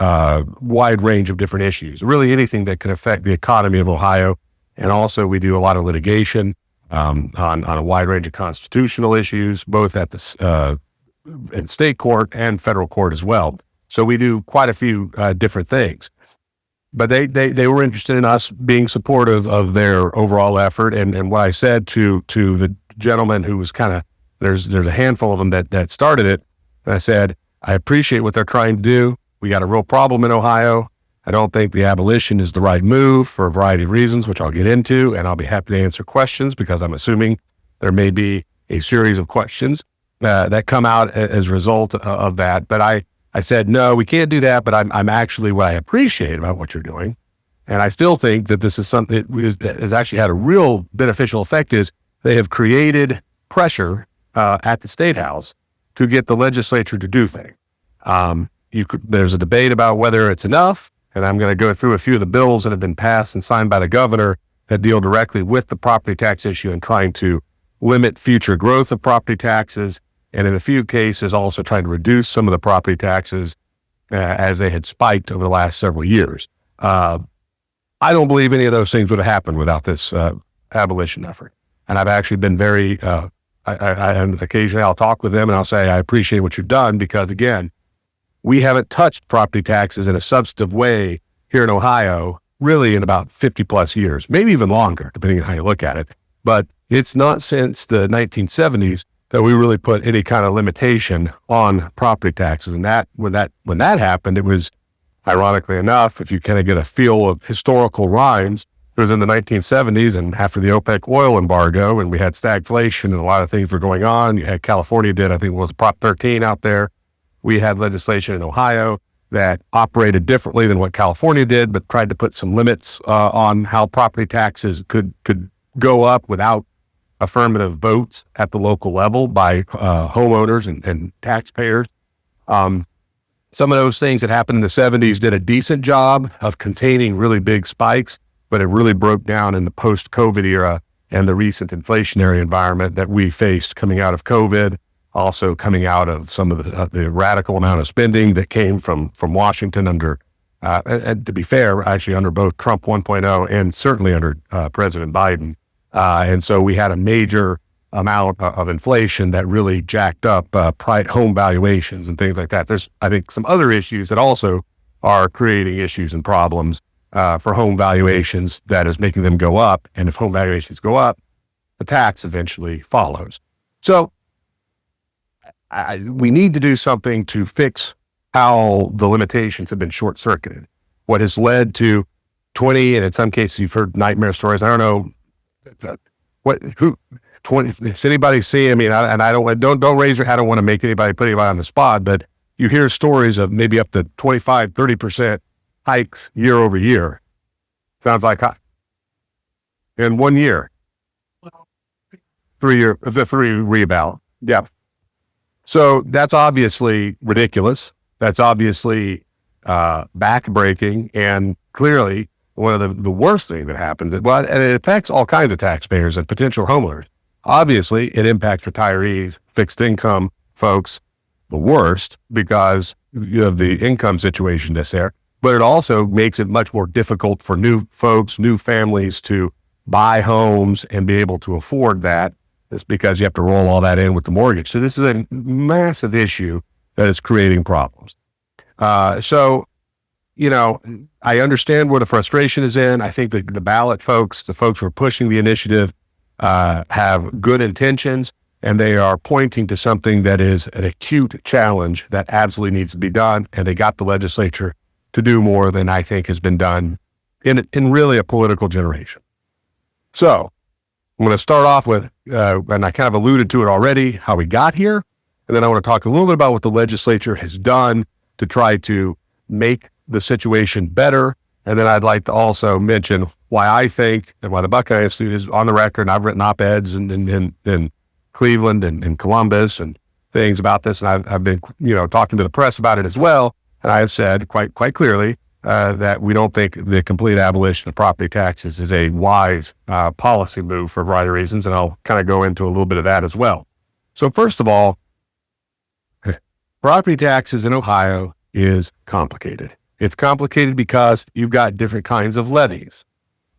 wide range of different issues, really anything that could affect the economy of Ohio. And also we do a lot of litigation on a wide range of constitutional issues, both at the in state court and federal court as well. So we do quite a few different things. But they were interested in us being supportive of their overall effort. And what I said to the gentleman who was there's a handful of them that started it. And I said, I appreciate what they're trying to do. We got a real problem in Ohio. I don't think the abolition is the right move for a variety of reasons, which I'll get into, and I'll be happy to answer questions because I'm assuming there may be a series of questions that come out as a result of that. But I said, no, we can't do that, but I'm actually, what I appreciate about what you're doing, and I still think that this is something that has actually had a real beneficial effect, is they have created pressure at the State House to get the legislature to do things. There's a debate about whether it's enough, and I'm going to go through a few of the bills that have been passed and signed by the governor that deal directly with the property tax issue and trying to limit future growth of property taxes, and in a few cases also trying to reduce some of the property taxes as they had spiked over the last several years. I don't believe any of those things would have happened without this abolition effort. And I've actually been very, occasionally I'll talk with them and I'll say, I appreciate what you've done because, again, we haven't touched property taxes in a substantive way here in Ohio really in about 50 plus years, maybe even longer, depending on how you look at it. But it's not since the 1970s that we really put any kind of limitation on property taxes. And when that happened, it was, ironically enough, if you kind of get a feel of historical rhymes, it was in the 1970s and after the OPEC oil embargo, and we had stagflation and a lot of things were going on. You had California did, I think it was Prop 13 out there. We had legislation in Ohio that operated differently than what California did, but tried to put some limits on how property taxes could go up without affirmative votes at the local level by homeowners and taxpayers. Some of those things that happened in the 70s did a decent job of containing really big spikes, but it really broke down in the post-COVID era and the recent inflationary environment that we faced coming out of COVID, also coming out of some of the radical amount of spending that came from Washington under, and to be fair, actually under both Trump 1.0 and certainly under President Biden. And so we had a major amount of inflation that really jacked up home valuations and things like that. There's, I think, some other issues that also are creating issues and problems for home valuations that is making them go up. And if home valuations go up, the tax eventually follows. So we need to do something to fix how the limitations have been short-circuited. What has led to 20, and in some cases you've heard nightmare stories. I don't know who 20. Does anybody see? I mean, I don't raise your hand. I don't want to make anybody put anybody on the spot, but you hear stories of maybe up to 25, 30% hikes year over year. Sounds like in 1 year, 3 year, the three rebound. Yeah. So that's obviously ridiculous. That's obviously backbreaking, and clearly one of the worst things that happens. And it affects all kinds of taxpayers and potential homeowners. Obviously, it impacts retirees, fixed income folks, the worst because of the income situation that's there. But it also makes it much more difficult for new folks, new families to buy homes and be able to afford that. It's because you have to roll all that in with the mortgage. So this is a massive issue that is creating problems. So, I understand where the frustration is in. I think that the ballot folks, the folks who are pushing the initiative, have good intentions, and they are pointing to something that is an acute challenge that absolutely needs to be done. And they got the legislature to do more than I think has been done in really a political generation. So I'm going to start off with, and I kind of alluded to it already, how we got here. And then I want to talk a little bit about what the legislature has done to try to make the situation better. And then I'd like to also mention why I think and why the Buckeye Institute is on the record. And I've written op-eds in Cleveland and Columbus and things about this. And I've been, talking to the press about it as well. And I have said quite clearly that we don't think the complete abolition of property taxes is a wise policy move for a variety of reasons, and I'll kind of go into a little bit of that as well. So first of all, property taxes in Ohio is complicated. It's complicated because you've got different kinds of levies.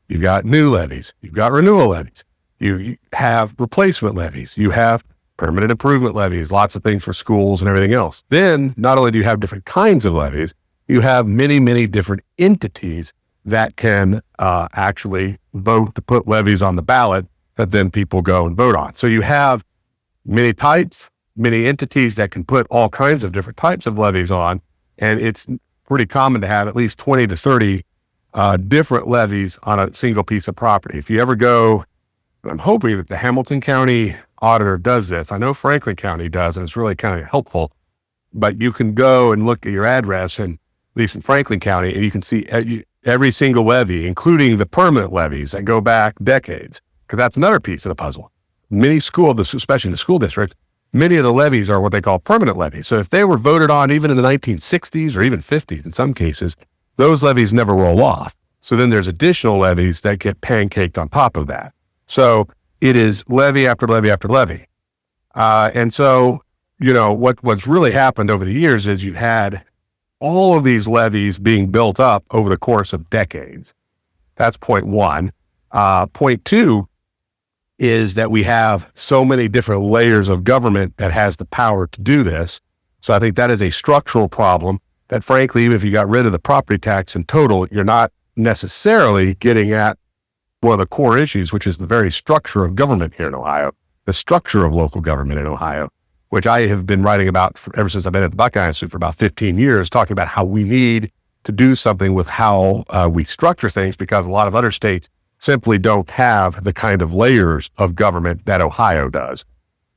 You've got new levies. You've got renewal levies. You have replacement levies. You have permanent improvement levies, lots of things for schools and everything else. Then not only do you have different kinds of levies, you have many, many different entities that can actually vote to put levies on the ballot that then people go and vote on. So you have many types, many entities that can put all kinds of different types of levies on. And it's pretty common to have at least 20 to 30 different levies on a single piece of property. If you ever go, I'm hoping that the Hamilton County auditor does this. I know Franklin County does, and it's really kind of helpful. But you can go and look at your address, and at least in Franklin County, and you can see every single levy, including the permanent levies that go back decades, because that's another piece of the puzzle. Many especially in the school district, many of the levies are what they call permanent levies. So if they were voted on even in the 1960s or even 50s in some cases, those levies never roll off. So then there's additional levies that get pancaked on top of that. So it is levy after levy after levy. And so, what's really happened over the years is you've had all of these levies being built up over the course of decades. That's point one. Point two is that we have so many different layers of government that has the power to do this. So I think that is a structural problem that, frankly, even if you got rid of the property tax in total, you're not necessarily getting at one of the core issues, which is the very structure of government here in Ohio, the structure of local government in Ohio, which I have been writing about ever since I've been at the Buckeye Institute for about 15 years, talking about how we need to do something with how we structure things, because a lot of other states simply don't have the kind of layers of government that Ohio does.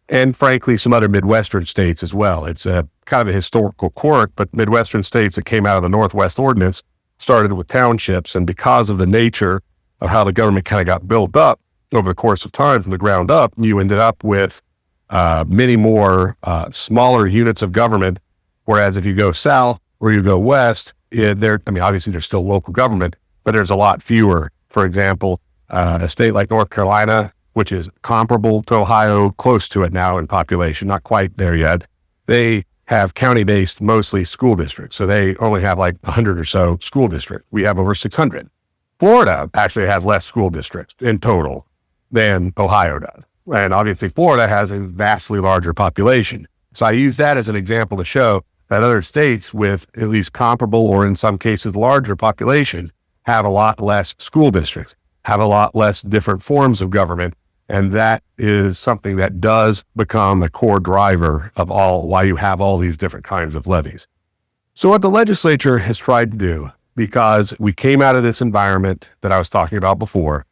And frankly, some other Midwestern states as well. It's a kind of a historical quirk, but Midwestern states that came out of the Northwest Ordinance started with townships. And because of the nature of how the government kind of got built up over the course of time from the ground up, you ended up with many more smaller units of government. Whereas if you go south or you go west, obviously there's still local government, but there's a lot fewer. For example, a state like North Carolina, which is comparable to Ohio, close to it now in population, not quite there yet. They have county-based, mostly school districts. So they only have like 100 or so school districts. We have over 600. Florida actually has less school districts in total than Ohio does. And obviously Florida has a vastly larger population. So I use that as an example to show that other states with at least comparable or in some cases larger populations have a lot less school districts, have a lot less different forms of government. And that is something that does become a core driver of why you have all these different kinds of levies. So what the legislature has tried to do, because we came out of this environment that I was talking about before,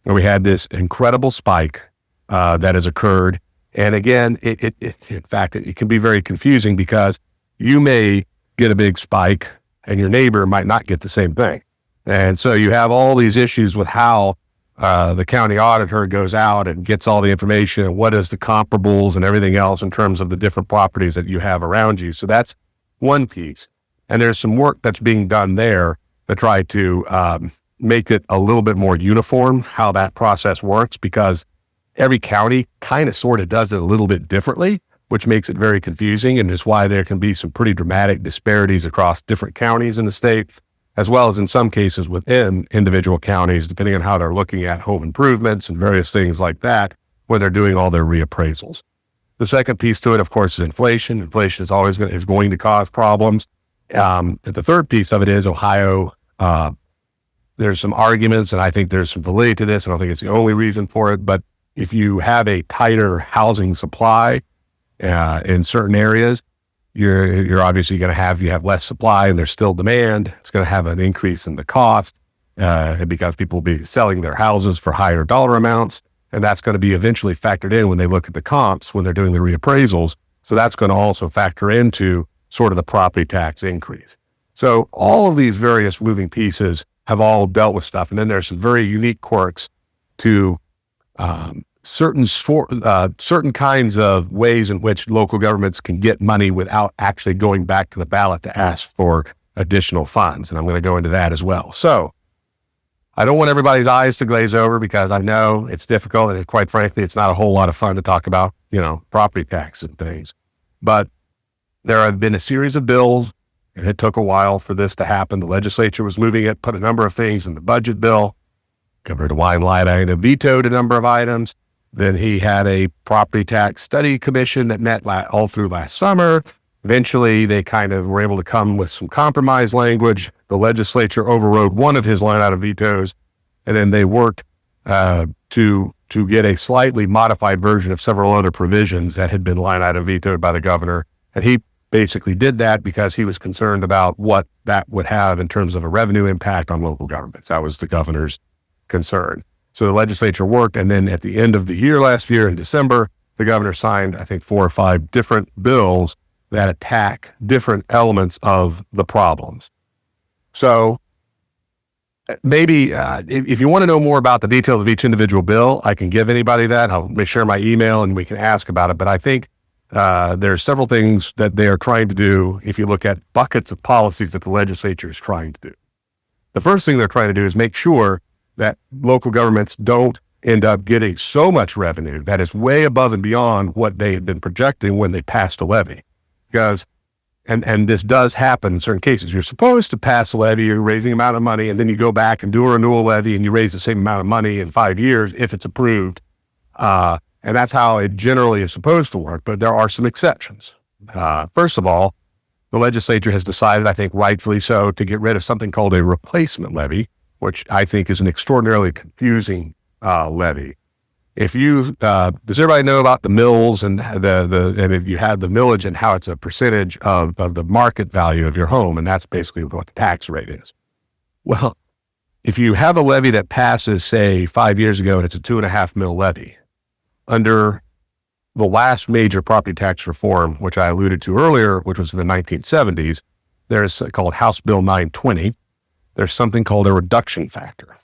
where we had this incredible spike that has occurred. And again, in fact, it can be very confusing because you may get a big spike and your neighbor might not get the same thing. And so you have all these issues with how the county auditor goes out and gets all the information and what is the comparables and everything else in terms of the different properties that you have around you. So that's one piece. And there's some work that's being done there to try to make it a little bit more uniform how that process works, because every county kind of sort of does it a little bit differently, which makes it very confusing, and is why there can be some pretty dramatic disparities across different counties in the state, as well as in some cases within individual counties, depending on how they're looking at home improvements and various things like that when they're doing all their reappraisals. The second piece to it, of course, is inflation. Inflation is always going to cause problems. The third piece of it is Ohio. There's some arguments, and I think there's some validity to this. I don't think it's the only reason for it, but if you have a tighter housing supply in certain areas, you're obviously going to have, you have less supply and there's still demand. It's going to have an increase in the cost because people will be selling their houses for higher dollar amounts. And that's going to be eventually factored in when they look at the comps, when they're doing the reappraisals. So that's going to also factor into sort of the property tax increase. So all of these various moving pieces have all dealt with stuff. And then there's some very unique quirks to certain kinds of ways in which local governments can get money without actually going back to the ballot to ask for additional funds. And I'm going to go into that as well. So I don't want everybody's eyes to glaze over, because I know it's difficult, and quite frankly, it's not a whole lot of fun to talk about, property tax and things. But There have been a series of bills, and it took a while for this to happen. The legislature was moving it, put a number of things in the budget bill. Governor DeWine Light vetoed a number of items. Then he had a property tax study commission that met all through last summer. Eventually, they kind of were able to come with some compromise language. The legislature overrode one of his line item vetoes, and then they worked to get a slightly modified version of several other provisions that had been line item vetoed by the governor. And he basically did that because he was concerned about what that would have in terms of a revenue impact on local governments. That was the governor's concern. So the legislature worked, and then at the end of the year, last year in December, the governor signed, I think, 4 or 5 different bills that attack different elements of the problems. So maybe if you want to know more about the details of each individual bill, I can give anybody that. I'll share my email and we can ask about it. But I think there's several things that they are trying to do if you look at buckets of policies that the legislature is trying to do. The first thing they're trying to do is make sure that local governments don't end up getting so much revenue that is way above and beyond what they had been projecting when they passed a levy. Because, and this does happen in certain cases, you're supposed to pass a levy, you're raising an amount of money, and then you go back and do a renewal levy and you raise the same amount of money in 5 years if it's approved. And that's how it generally is supposed to work, but there are some exceptions. First of all, the legislature has decided, I think rightfully so, to get rid of something called a replacement levy, which I think is an extraordinarily confusing levy. If you does everybody know about the mills and and if you had the millage and how it's a percentage of the market value of your home, and that's basically what the tax rate is. Well, if you have a levy that passes, say, 5 years ago, and it's a 2.5 mil levy, under the last major property tax reform, which I alluded to earlier, which was in the 1970s, there's called House Bill 920. There's something called a reduction factor.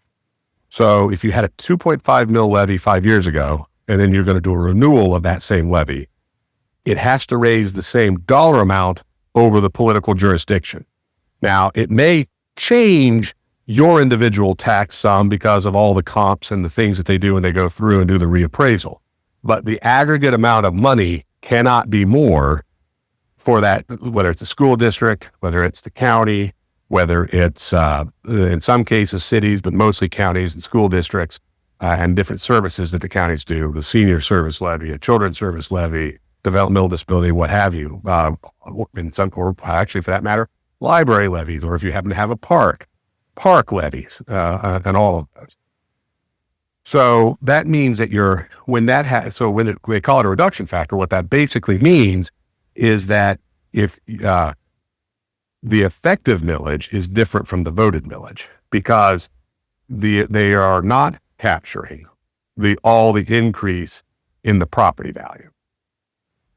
So if you had a 2.5 mil levy 5 years ago, and then you're going to do a renewal of that same levy, it has to raise the same dollar amount over the political jurisdiction. Now, it may change your individual tax sum because of all the comps and the things that they do when they go through and do the reappraisal. But the aggregate amount of money cannot be more for that, whether it's the school district, whether it's the county, whether it's, in some cases, cities, but mostly counties and school districts, and different services that the counties do, the senior service levy, a children's service levy, developmental disability, what have you, in some, or actually for that matter, library levies, or if you happen to have a park levies, and all of those. So that means that when they call it a reduction factor, what that basically means is that if the effective millage is different from the voted millage, because they are not capturing all the increase in the property value.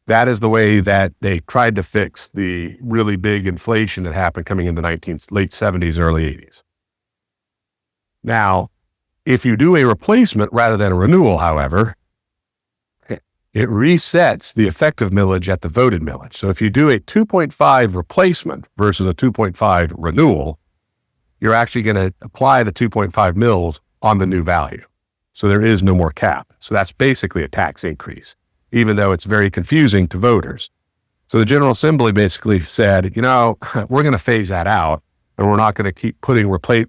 That is the way that they tried to fix the really big inflation that happened coming in the late 70s, early 80s. Now, if you do a replacement rather than a renewal, however, it resets the effective millage at the voted millage. So if you do a 2.5 replacement versus a 2.5 renewal, you're actually going to apply the 2.5 mils on the new value. So there is no more cap. So that's basically a tax increase, even though it's very confusing to voters. So the General Assembly basically said, we're going to phase that out, and we're not going to keep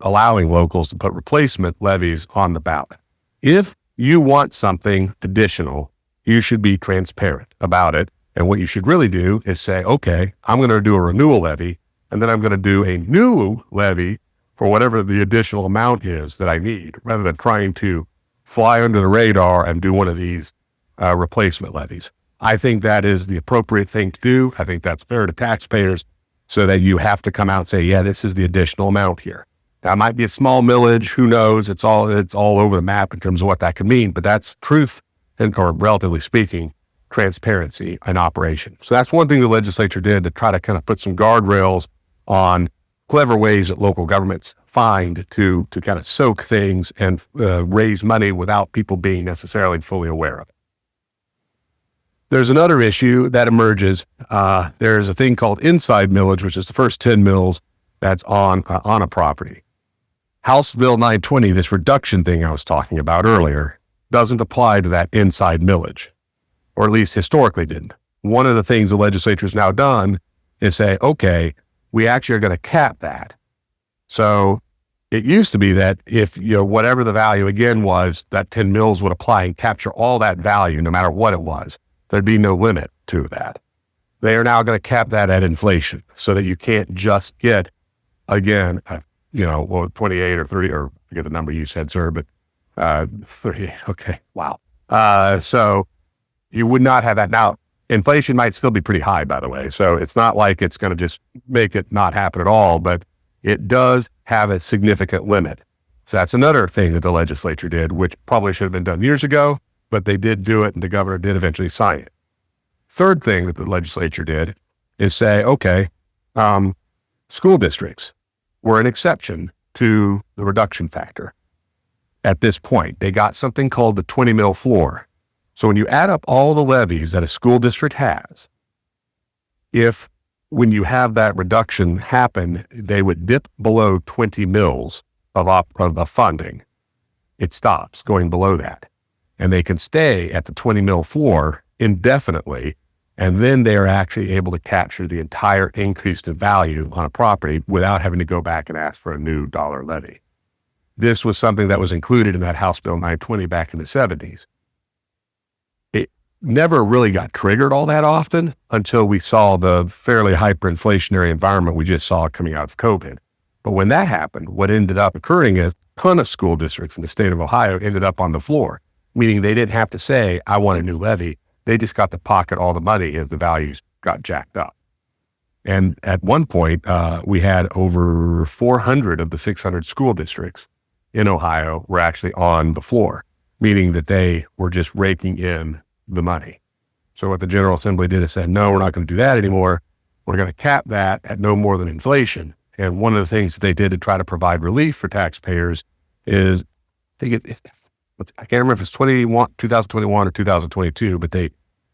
allowing locals to put replacement levies on the ballot. If you want something additional, you should be transparent about it. And what you should really do is say, okay, I'm going to do a renewal levy, and then I'm going to do a new levy for whatever the additional amount is that I need, rather than trying to fly under the radar and do one of these replacement levies. I think that is the appropriate thing to do. I think that's fair to taxpayers, so that you have to come out and say, yeah, this is the additional amount here. Now, it might be a small millage. Who knows? It's all over the map in terms of what that could mean, but that's truth, or relatively speaking, transparency in operation. So that's one thing the legislature did to try to kind of put some guardrails on clever ways that local governments find to kind of soak things and raise money without people being necessarily fully aware of it. There's another issue that emerges. There's a thing called inside millage, which is the first 10 mils that's on a property. House Bill 920, this reduction thing I was talking about earlier, doesn't apply to that inside millage, or at least historically didn't. one of the things the legislature has now done is say, okay, we actually are going to cap that. So it used to be that if, whatever the value again was, that 10 mils would apply and capture all that value, no matter what it was. There'd be no limit to that. They are now going to cap that at inflation so that you can't just get, again, 28 or 30, or I forget the number you said, sir, but 38. Okay. Wow. So you would not have that. Now, inflation might still be pretty high, by the way. So it's not like it's going to just make it not happen at all, but it does have a significant limit. So that's another thing that the legislature did, which probably should have been done years ago, but they did do it and the governor did eventually sign it. Third thing that the legislature did is say, okay, school districts were an exception to the reduction factor. At this point, they got something called the 20 mil floor. So when you add up all the levies that a school district has, when you have that reduction happen, they would dip below 20 mils of funding. It stops going below that. And they can stay at the 20 mil floor indefinitely. And then they are actually able to capture the entire increase in value on a property without having to go back and ask for a new dollar levy. This was something that was included in that House Bill 920 back in the 70s. It never really got triggered all that often until we saw the fairly hyperinflationary environment we just saw coming out of COVID. But when that happened, what ended up occurring is a ton of school districts in the state of Ohio ended up on the floor, meaning they didn't have to say, I want a new levy. They just got to pocket all the money as the values got jacked up. And at one point, we had over 400 of the 600 school districts in Ohio were actually on the floor, meaning that they were just raking in the money. So what the General Assembly did is said, no, we're not going to do that anymore. We're going to cap that at no more than inflation. And one of the things that they did to try to provide relief for taxpayers is, I think I can't remember if it's 2021 or 2022, but they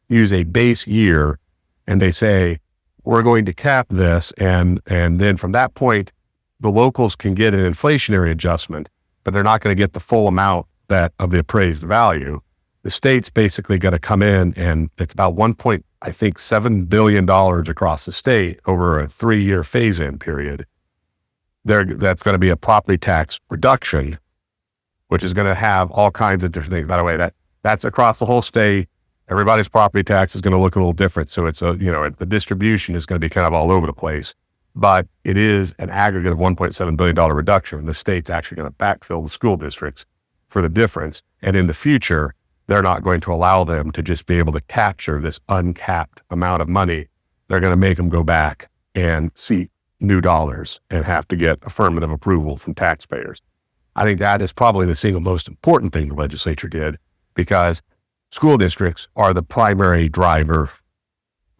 use a base year and they say, we're going to cap this. And then from that point, the locals can get an inflationary adjustment, but they're not going to get the full amount of the appraised value. The state's basically going to come in and it's about $7 billion across the state over a 3-year phase-in period. That's going to be a property tax reduction, which is going to have all kinds of different things. By the way, that's across the whole state. Everybody's property tax is going to look a little different. So it's the distribution is going to be kind of all over the place, but it is an aggregate of $1.7 billion reduction. And the state's actually going to backfill the school districts for the difference. And in the future, they're not going to allow them to just be able to capture this uncapped amount of money. They're going to make them go back and seek new dollars and have to get affirmative approval from taxpayers. I think that is probably the single most important thing the legislature did, because school districts are the primary driver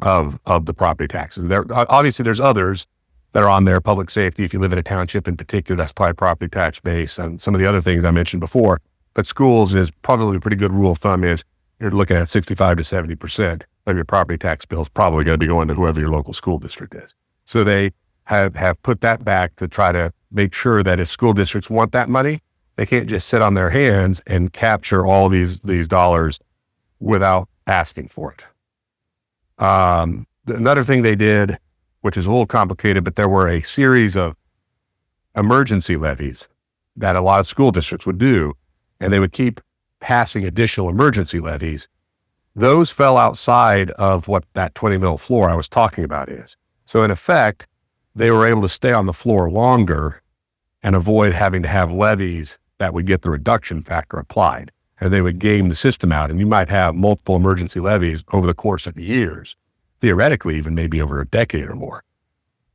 of the property taxes. Obviously, there's others that are on there, public safety. If you live in a township in particular, that's probably property tax base, and some of the other things I mentioned before. But schools is probably a pretty good rule of thumb is you're looking at 65 to 70% of your property tax bill is probably going to be going to whoever your local school district is. So they have put that back to try to make sure that if school districts want that money, they can't just sit on their hands and capture all these dollars without asking for it. Another thing they did, which is a little complicated, but there were a series of emergency levies that a lot of school districts would do, and they would keep passing additional emergency levies. Those fell outside of what that 20 mil floor I was talking about is. So in effect, they were able to stay on the floor longer and avoid having to have levies that would get the reduction factor applied. And they would game the system out. And you might have multiple emergency levies over the course of years, theoretically, even maybe over a decade or more.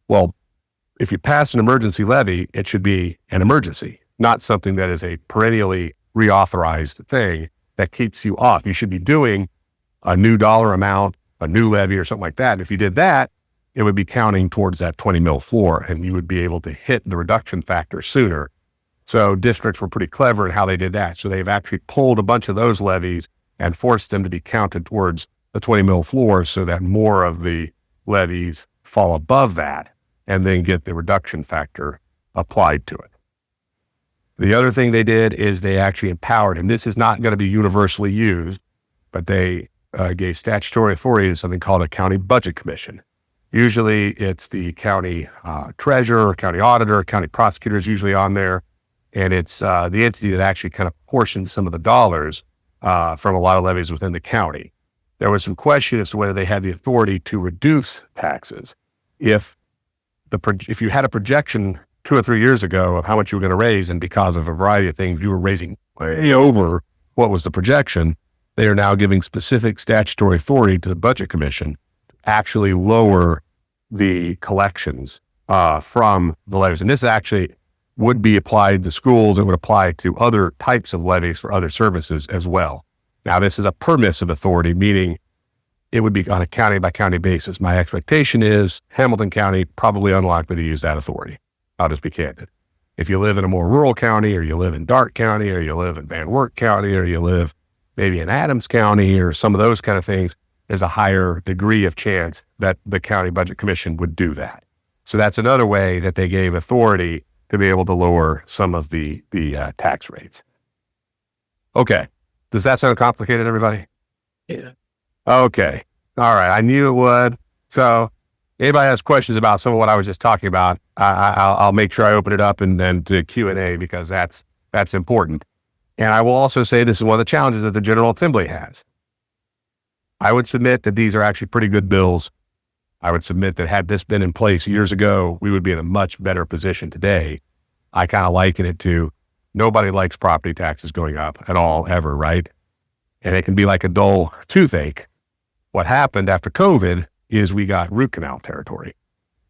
Well, if you pass an emergency levy, it should be an emergency, not something that is a perennially reauthorized thing that keeps you off. You should be doing a new dollar amount, a new levy or something like that. And if you did that, it would be counting towards that 20 mil floor and you would be able to hit the reduction factor sooner. So districts were pretty clever in how they did that. So they've actually pulled a bunch of those levies and forced them to be counted towards the 20 mil floor so that more of the levies fall above that and then get the reduction factor applied to it. The other thing they did is they actually empowered, and this is not going to be universally used, but they gave statutory authority to something called a county budget commission. Usually it's the county treasurer, county auditor, county prosecutor is usually on there. And it's the entity that actually kind of portions some of the dollars from a lot of levies within the county. There was some question as to whether they had the authority to reduce taxes. If you had a projection 2 or 3 years ago of how much you were going to raise, and because of a variety of things, you were raising way over what was the projection, they are now giving specific statutory authority to the Budget Commission to actually lower the collections from the levies. And this actually would be applied to schools. It would apply to other types of levies for other services as well. Now, this is a permissive authority, meaning it would be on a county by county basis. My expectation is Hamilton County probably unlikely to use that authority. I'll just be candid. If you live in a more rural county, or you live in Darke County, or you live in Van Wert County, or you live maybe in Adams County, or some of those kind of things, there's a higher degree of chance that the County Budget Commission would do that. So that's another way that they gave authority to be able to lower some of the tax rates. Okay. Does that sound complicated, everybody? Yeah. Okay. All right. I knew it would. So anybody has questions about some of what I was just talking about, I'll make sure I open it up and then to Q&A, because that's important. And I will also say this is one of the challenges that the General Assembly has. I would submit that these are actually pretty good bills. I would submit that had this been in place years ago, we would be in a much better position today. I kind of liken it to nobody likes property taxes going up at all, ever, right? And it can be like a dull toothache. What happened after COVID is we got root canal territory.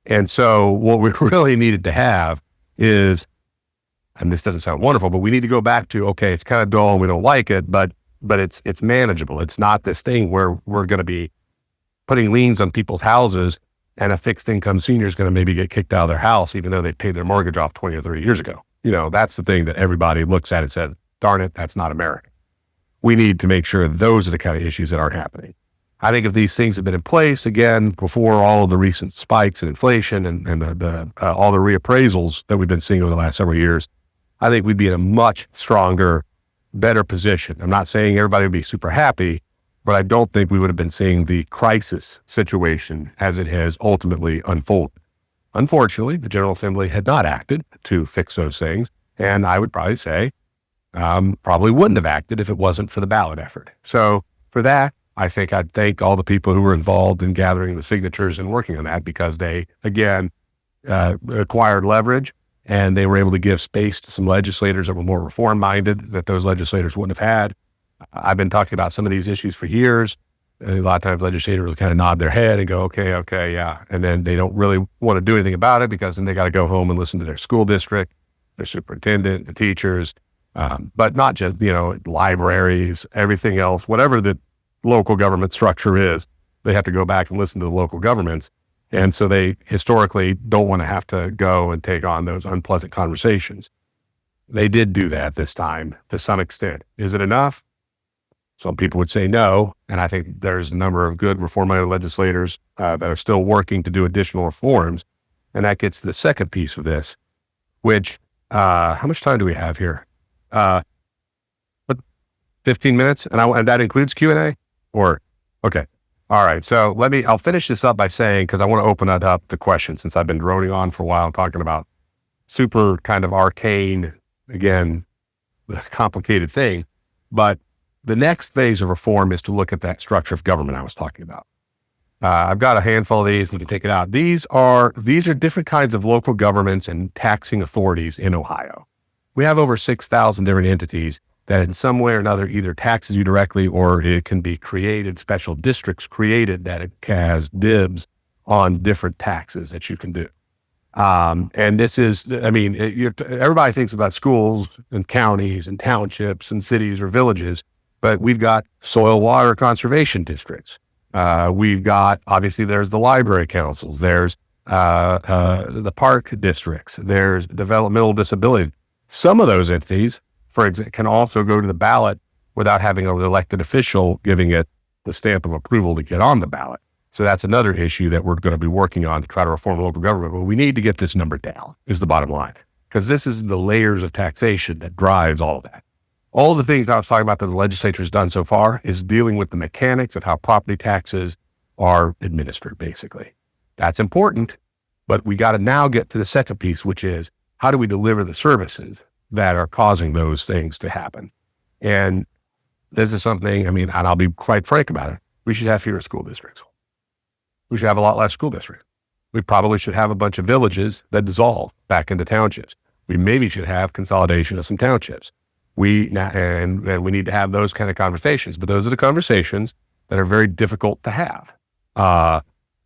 And so what we really needed to have is, and this doesn't sound wonderful, but we need to go back to, okay, it's kind of dull and we don't like it, but it's manageable. It's not this thing where we're going to be putting liens on people's houses and a fixed income senior is going to maybe get kicked out of their house, even though they paid their mortgage off 20 or 30 years ago. You know, that's the thing that everybody looks at and says, darn it, that's not America. We need to make sure those are the kind of issues that aren't happening. I think if these things have been in place, again, before all of the recent spikes in inflation and all the reappraisals that we've been seeing over the last several years, I think we'd be in a much stronger, better position. I'm not saying everybody would be super happy, but I don't think we would have been seeing the crisis situation as it has ultimately unfolded. Unfortunately, the General Assembly had not acted to fix those things, and I would probably say probably wouldn't have acted if it wasn't for the ballot effort. So for that, I think I'd thank all the people who were involved in gathering the signatures and working on that, because they, again, acquired leverage, and they were able to give space to some legislators that were more reform-minded that those legislators wouldn't have had. I've been talking about some of these issues for years. A lot of times legislators will kind of nod their head and go, okay, yeah. And then they don't really want to do anything about it, because then they got to go home and listen to their school district, their superintendent, the teachers, but not just, libraries, everything else, whatever the local government structure is, they have to go back and listen to the local governments. And so they historically don't want to have to go and take on those unpleasant conversations. They did do that this time to some extent. Is it enough? Some people would say no. And I think there's a number of good reform-minded legislators that are still working to do additional reforms. And that gets to the second piece of this, which, how much time do we have here? 15 minutes? And that includes Q&A? Okay. All right. So I'll finish this up by saying, because I want to open it up to questions, since I've been droning on for a while talking about super kind of arcane, again, complicated thing. But the next phase of reform is to look at that structure of government I was talking about. I've got a handful of these. We can take it out. These are different kinds of local governments and taxing authorities in Ohio. We have over 6,000 different entities that in some way or another either taxes you directly, or it can be created, special districts created that it has dibs on different taxes that you can do. And this is, everybody thinks about schools and counties and townships and cities or villages, but we've got soil water conservation districts. We've got, obviously there's the library councils, there's the park districts, there's developmental disability. Some of those entities, for example, can also go to the ballot without having an elected official giving it the stamp of approval to get on the ballot. So that's another issue that we're going to be working on to try to reform local government. But we need to get this number down, is the bottom line, because this is the layers of taxation that drives all of that. all the things I was talking about that the legislature has done so far is dealing with the mechanics of how property taxes are administered, basically. That's important, but we got to now get to the second piece, which is how do we deliver the services that are causing those things to happen? And this is something, I mean, and I'll be quite frank about it. We should have fewer school districts. We should have a lot less school districts. We probably should have a bunch of villages that dissolve back into townships. We maybe should have consolidation of some townships. And we need to have those kind of conversations, but those are the conversations that are very difficult to have.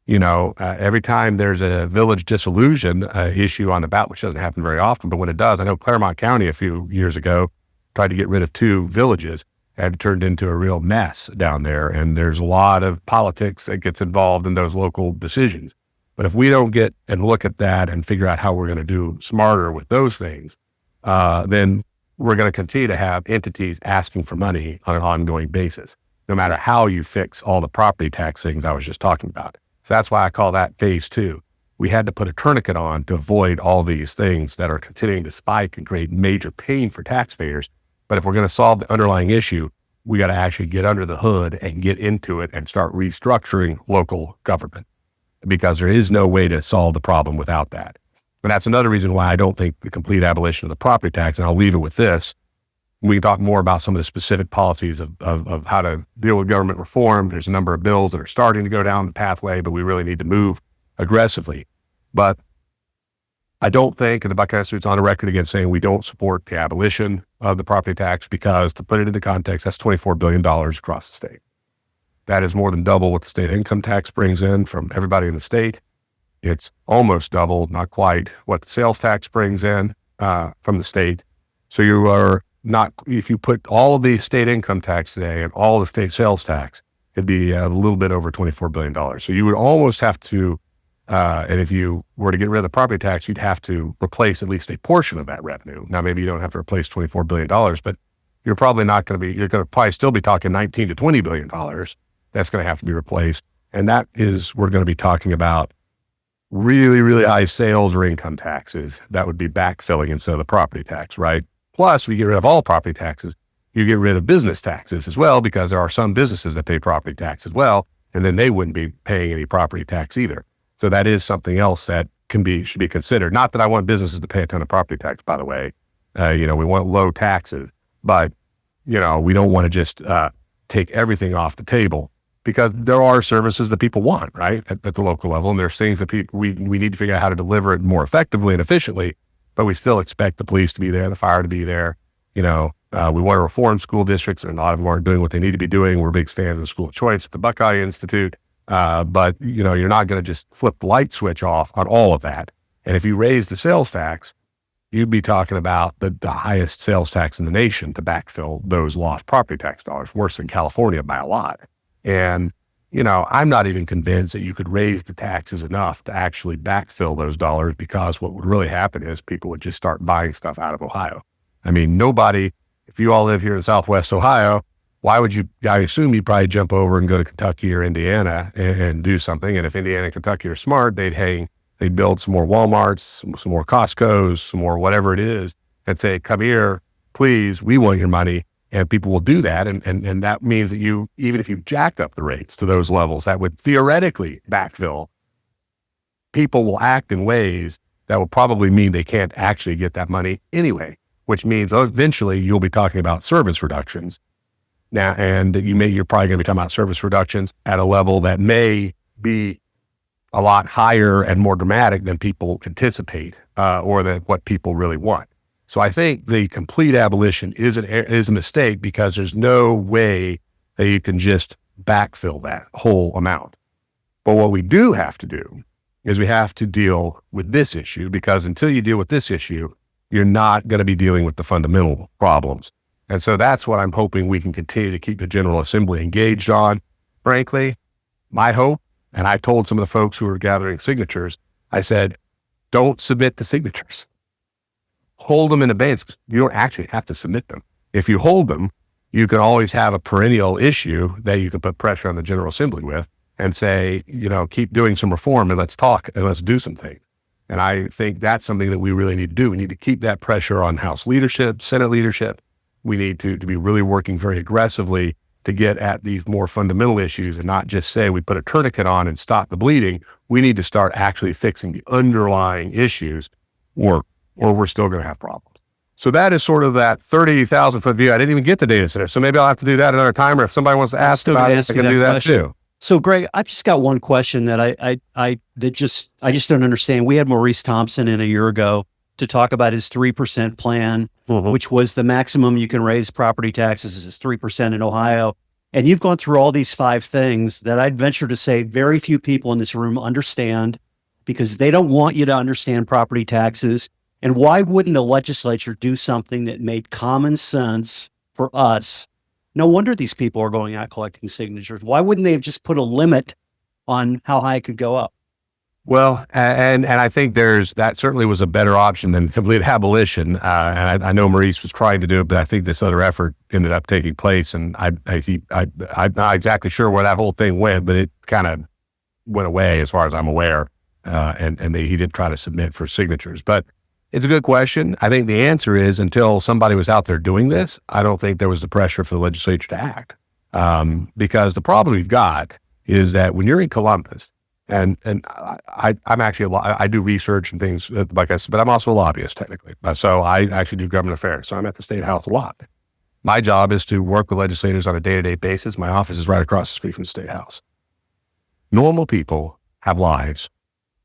Every time there's a village dissolution issue on the ballot, which doesn't happen very often, but when it does, I know Claremont County a few years ago tried to get rid of 2 villages and it turned into a real mess down there. And there's a lot of politics that gets involved in those local decisions. But if we don't get and look at that and figure out how we're going to do smarter with those things, then we're going to continue to have entities asking for money on an ongoing basis, no matter how you fix all the property tax things I was just talking about. So that's why I call that phase 2. We had to put a tourniquet on to avoid all these things that are continuing to spike and create major pain for taxpayers. But if we're going to solve the underlying issue, we got to actually get under the hood and get into it and start restructuring local government, because there is no way to solve the problem without that. And that's another reason why I don't think the complete abolition of the property tax, and I'll leave it with this. We can talk more about some of the specific policies of how to deal with government reform. There's a number of bills that are starting to go down the pathway, but we really need to move aggressively. But I don't think, and the Buckeye Institute's on the record again saying we don't support the abolition of the property tax, because to put it into context, that's $24 billion across the state. That is more than double what the state income tax brings in from everybody in the state. It's almost double, not quite, what the sales tax brings in from the state. So you are not, if you put all of the state income tax today and all the state sales tax, it'd be a little bit over $24 billion. So you would almost have to, and if you were to get rid of the property tax, you'd have to replace at least a portion of that revenue. Now, maybe you don't have to replace $24 billion, but you're probably not going to be, you're going to probably still be talking $19 to $20 billion. That's going to have to be replaced. And that is, we're going to be talking about really, really high sales or income taxes that would be backfilling instead of the property tax, right? Plus, we get rid of all property taxes. You get rid of business taxes as well, because there are some businesses that pay property tax as well, and then they wouldn't be paying any property tax either. So that is something else that should be considered. Not that I want businesses to pay a ton of property tax, by the way. We want low taxes, but we don't want to just take everything off the table, because there are services that people want, right, at the local level, and there's things that we need to figure out how to deliver it more effectively and efficiently. But we still expect the police to be there, the fire to be there. We want to reform school districts, and a lot of them aren't doing what they need to be doing. We're big fans of school choice at the Buckeye Institute. But you're not going to just flip the light switch off on all of that. And if you raise the sales tax, you'd be talking about the highest sales tax in the nation to backfill those lost property tax dollars, worse than California by a lot. And, I'm not even convinced that you could raise the taxes enough to actually backfill those dollars, because what would really happen is people would just start buying stuff out of Ohio. I mean, if you all live here in Southwest Ohio, why would you, I assume you'd probably jump over and go to Kentucky or Indiana and do something. And if Indiana and Kentucky are smart, they'd build some more Walmarts, some more Costco's, some more whatever it is, and say, come here, please, we want your money. And people will do that. And that means that even if you jacked up the rates to those levels, that would theoretically backfill. People will act in ways that will probably mean they can't actually get that money anyway, which means eventually you'll be talking about service reductions. Now, and you're probably going to be talking about service reductions at a level that may be a lot higher and more dramatic than people anticipate, or than what people really want. So I think the complete abolition is a mistake, because there's no way that you can just backfill that whole amount. But what we do have to do is we have to deal with this issue, because until you deal with this issue, you're not going to be dealing with the fundamental problems. And so that's what I'm hoping we can continue to keep the General Assembly engaged on. Frankly, my hope, and I told some of the folks who were gathering signatures, I said, don't submit the signatures. Hold them in abeyance. You don't actually have to submit them. If you hold them, you can always have a perennial issue that you can put pressure on the General Assembly with and say, keep doing some reform, and let's talk and let's do some things. And I think that's something that we really need to do. We need to keep that pressure on House leadership, Senate leadership, we need to be really working very aggressively to get at these more fundamental issues and not just say we put a tourniquet on and stop the bleeding. We need to start actually fixing the underlying issues, or we're still going to have problems. So that is sort of that 30,000 foot view. I didn't even get the data center, so maybe I'll have to do that another time. Or if somebody wants to ask about it, I can do that too. So, Greg, I've just got one question that I just don't understand. We had Maurice Thompson in a year ago to talk about his 3% plan, which was the maximum you can raise property taxes is 3% in Ohio. And you've gone through all these 5 things that I'd venture to say very few people in this room understand, because they don't want you to understand property taxes. And why wouldn't the legislature do something that made common sense for us? No wonder these people are going out collecting signatures. Why wouldn't they have just put a limit on how high it could go up? Well, and I think that certainly was a better option than complete abolition. And I know Maurice was trying to do it, but I think this other effort ended up taking place. And I'm not exactly sure where that whole thing went, but it kind of went away as far as I'm aware. He did try to submit for signatures, but it's a good question. I think the answer is, until somebody was out there doing this, I don't think there was the pressure for the legislature to act. Because the problem we've got is that when you're in Columbus, and I'm actually I do research and things like I said, but I'm also a lobbyist technically. So I actually do government affairs. So I'm at the State House a lot. My job is to work with legislators on a day-to-day basis. My office is right across the street from the State House. Normal people have lives.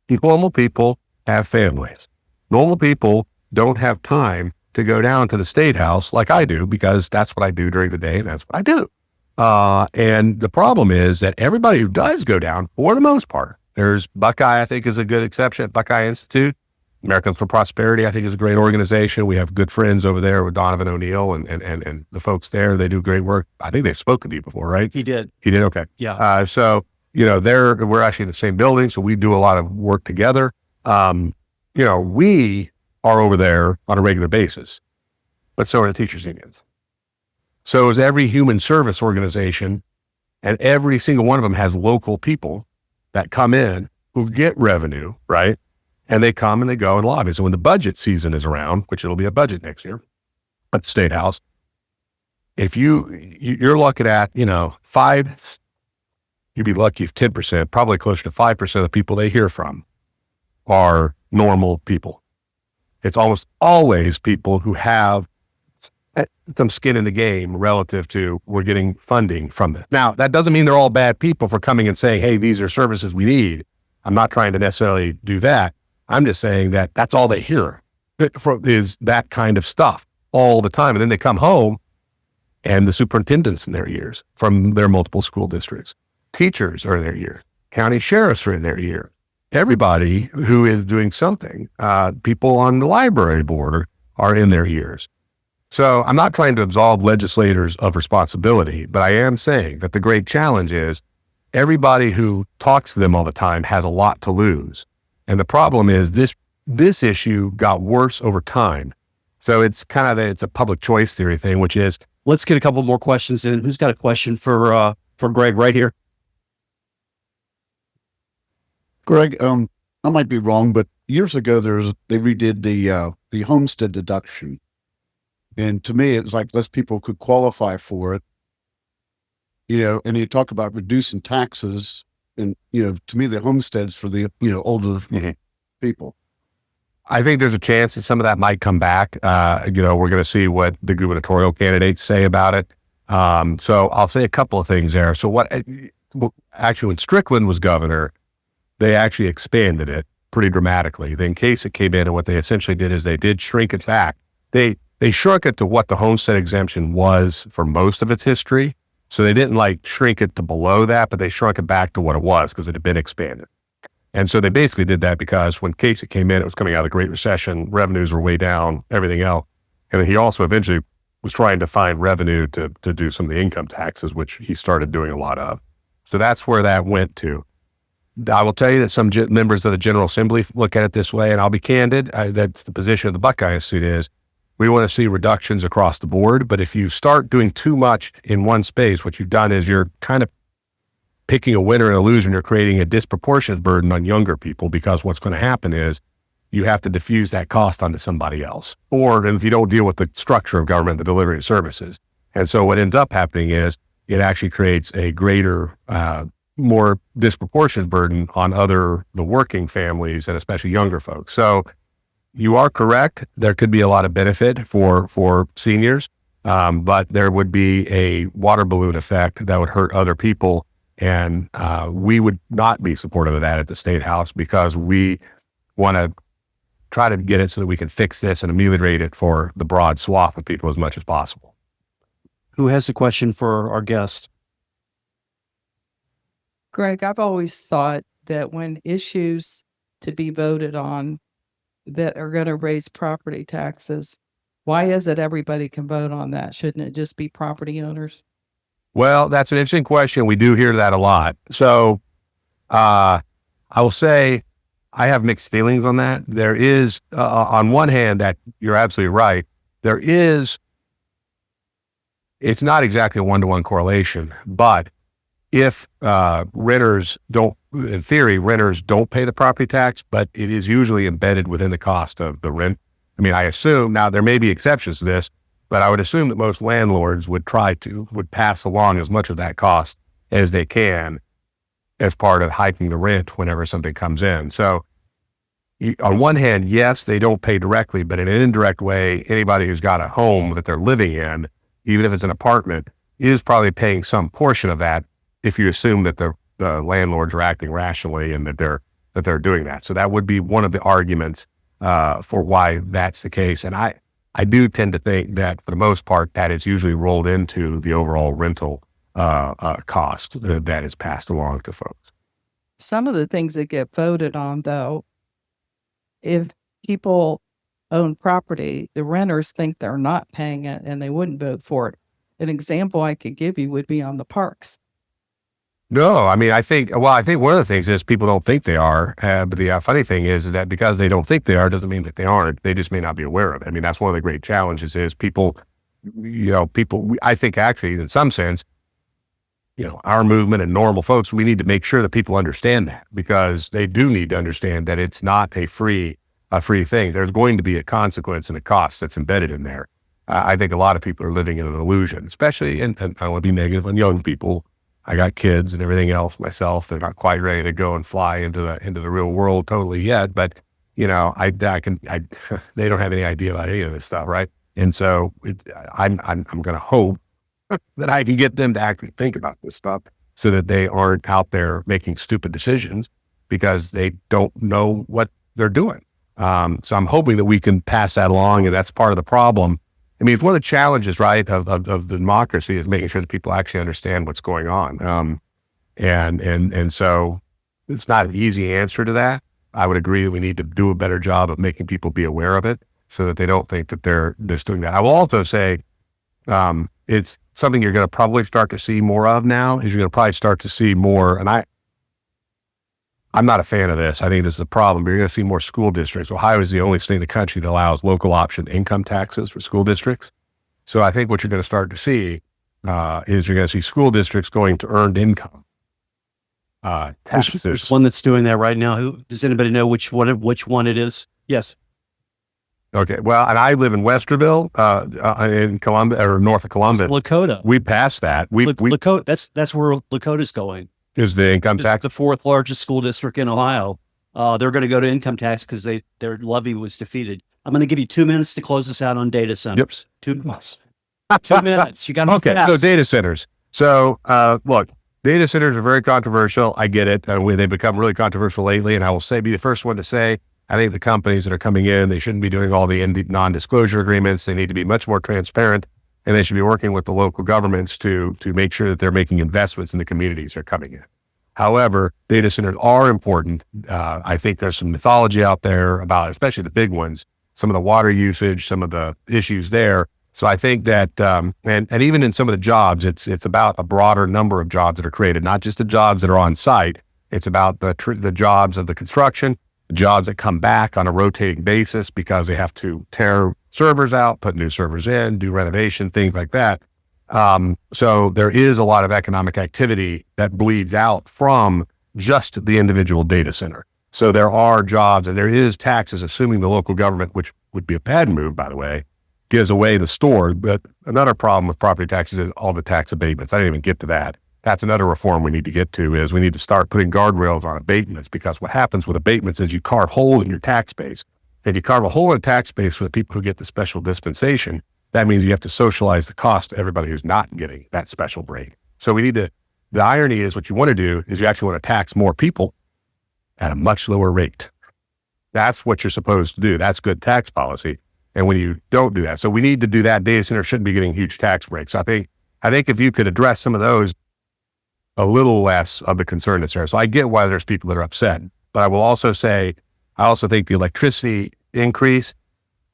Normal people have families. Normal people don't have time to go down to the State House like I do, because that's what I do during the day, and that's what I do. And the problem is that everybody who does go down, for the most part, there's Buckeye, I think, is a good exception. Buckeye Institute, Americans for Prosperity, I think, is a great organization. We have good friends over there with Donovan O'Neill and the folks there. They do great work. I think they've spoken to you before, right? He did. He did? Okay. Yeah. So, we're actually in the same building, so we do a lot of work together. We are over there on a regular basis, but so are the teachers' unions. So is every human service organization, and every single one of them has local people that come in who get revenue, right? And they come and they go and lobby. So when the budget season is around, which it'll be a budget next year at the State House, if you're looking at, you'd be lucky if 10%, probably closer to 5% of the people they hear from are normal people. It's almost always people who have some skin in the game relative to we're getting funding from this. Now, that doesn't mean they're all bad people for coming and saying, hey, these are services we need. I'm not trying to necessarily do that. I'm just saying that that's all they hear is that kind of stuff all the time. And then they come home and the superintendents in their ears from their multiple school districts. Teachers are in their ears. County sheriffs are in their ear. Everybody who is doing something, people on the library board are in their ears. So I'm not trying to absolve legislators of responsibility, but I am saying that the great challenge is everybody who talks to them all the time has a lot to lose. And the problem is this issue got worse over time. So it's it's a public choice theory thing, which is, let's get a couple more questions in. Who's got a question for Greg right here? Greg, I might be wrong, but years ago they redid the homestead deduction. And to me, it was like less people could qualify for it, and you talk about reducing taxes, and, to me, the homesteads for the, older people. I think there's a chance that some of that might come back. We're going to see what the gubernatorial candidates say about it. So I'll say a couple of things there. So actually, when Strickland was governor, they actually expanded it pretty dramatically. Then Kasich came in, and what they essentially did is they did shrink it back. They shrunk it to what the homestead exemption was for most of its history. So they didn't shrink it to below that, but they shrunk it back to what it was because it had been expanded. And so they basically did that because when Kasich came in, it was coming out of the Great Recession, revenues were way down, everything else. And he also eventually was trying to find revenue to do some of the income taxes, which he started doing a lot of. So that's where that went to. I will tell you that some members of the General Assembly look at it this way, and I'll be candid. That's the position of the Buckeye Institute is, we want to see reductions across the board, but if you start doing too much in one space, what you've done is you're kind of picking a winner and a loser, and you're creating a disproportionate burden on younger people, because what's going to happen is you have to diffuse that cost onto somebody else. Or if you don't deal with the structure of government, the delivery of services. And so what ends up happening is it actually creates a greater, more disproportionate burden on the working families and especially younger folks. So you are correct. There could be a lot of benefit for seniors, but there would be a water balloon effect that would hurt other people. And we would not be supportive of that at the State House, because we want to try to get it so that we can fix this and ameliorate it for the broad swath of people as much as possible. Who has a question for our guest? Greg, I've always thought that when issues to be voted on that are going to raise property taxes, why is it everybody can vote on that? Shouldn't it just be property owners? Well, that's an interesting question. We do hear that a lot. So I will say I have mixed feelings on that. There is, on one hand, that you're absolutely right. It's not exactly a one-to-one correlation, but if renters don't pay the property tax, but it is usually embedded within the cost of the rent. I mean, I assume, now there may be exceptions to this, but I would assume that most landlords would pass along as much of that cost as they can as part of hiking the rent whenever something comes in. So on one hand, yes, they don't pay directly, but in an indirect way, anybody who's got a home that they're living in, even if it's an apartment, is probably paying some portion of that, if you assume that the landlords are acting rationally and that they're doing that. So that would be one of the arguments for why that's the case. And I do tend to think that for the most part, that is usually rolled into the overall rental cost that is passed along to folks. Some of the things that get voted on, though, if people own property, the renters think they're not paying it and they wouldn't vote for it. An example I could give you would be on the parks. No, I mean, I think one of the things is people don't think they are. But the funny thing is that because they don't think they are, doesn't mean that they aren't. They just may not be aware of it. I mean, that's one of the great challenges is people, I think actually in some sense, our movement and normal folks, we need to make sure that people understand that, because they do need to understand that it's not a free thing. There's going to be a consequence and a cost that's embedded in there. I think a lot of people are living in an illusion, especially, and I don't want to be negative on young people. I got kids and everything else myself. They're not quite ready to go and fly into the real world totally yet, but they don't have any idea about any of this stuff, right? And so I'm going to hope that I can get them to actually think about this stuff so that they aren't out there making stupid decisions because they don't know what they're doing. So I'm hoping that we can pass that along, and that's part of the problem. I mean, it's one of the challenges, right, of the democracy is making sure that people actually understand what's going on. And so it's not an easy answer to that. I would agree that we need to do a better job of making people be aware of it so that they don't think that they're just doing that. I will also say it's something you're going to probably start to see more of now. Is you're going to probably start to see more, and I'm not a fan of this. I think this is a problem, but you're going to see more school districts. Ohio is the only state in the country that allows local option income taxes for school districts. So I think what you're going to start to see is you're going to see school districts going to earned income taxes. There's one that's doing that right now. Does anybody know which one it is? Yes. Okay. Well, and I live in Westerville, in Columbus, or north of Columbus. Lakota. We passed that. Lakota. That's where Lakota's going. Is the income tax the fourth largest school district in Ohio? They're going to go to income tax because their levy was defeated. I'm going to give you 2 minutes to close us out on data centers. Yep. 2 minutes. 2 minutes. You got to okay. So data centers. So look, data centers are very controversial. I get it. They've become really controversial lately, and I will be the first one to say, I think the companies that are coming in, they shouldn't be doing all the non-disclosure agreements. They need to be much more transparent, and they should be working with the local governments to make sure that they're making investments in the communities that are coming in. However, data centers are important. I think there's some mythology out there about, especially the big ones, some of the water usage, some of the issues there. So I think that, and even in some of the jobs, it's about a broader number of jobs that are created, not just the jobs that are on site. It's about the jobs of the construction, the jobs that come back on a rotating basis because they have to tear servers out, put new servers in, do renovation, things like that. So there is a lot of economic activity that bleeds out from just the individual data center. So there are jobs and there is taxes, assuming the local government, which would be a bad move, by the way, gives away the store. But another problem with property taxes is all the tax abatements. I didn't even get to that. That's another reform we need to get to, is we need to start putting guardrails on abatements, because what happens with abatements is you carve hole in your tax base. And you carve a hole in the tax base for the people who get the special dispensation. That means you have to socialize the cost to everybody who's not getting that special break. So we need to, the irony is, what you want to do is you actually want to tax more people at a much lower rate. That's what you're supposed to do. That's good tax policy. And when you don't do that, so we need to do that. Data centers shouldn't be getting huge tax breaks. I think if you could address some of those, a little less of the concern that's there. So I get why there's people that are upset, but I will also say, I also think the electricity increase,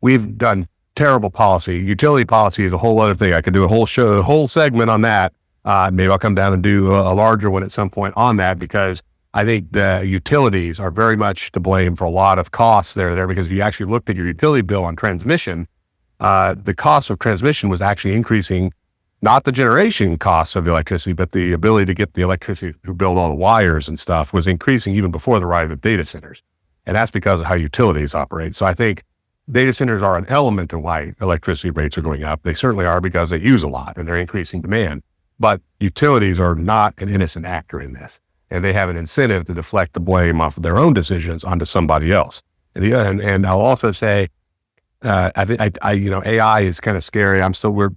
we've done terrible policy. Utility policy is a whole other thing. I could do a whole show, a whole segment on that. Maybe I'll come down and do a larger one at some point on that, because I think the utilities are very much to blame for a lot of costs there, because if you actually looked at your utility bill on transmission, the cost of transmission was actually increasing, not the generation costs of the electricity, but the ability to get the electricity to build all the wires and stuff was increasing even before the rise of data centers. And that's because of how utilities operate. So I think data centers are an element of why electricity rates are going up. They certainly are, because they use a lot and they're increasing demand. But utilities are not an innocent actor in this. And they have an incentive to deflect the blame off of their own decisions onto somebody else. And I'll also say, AI is kind of scary.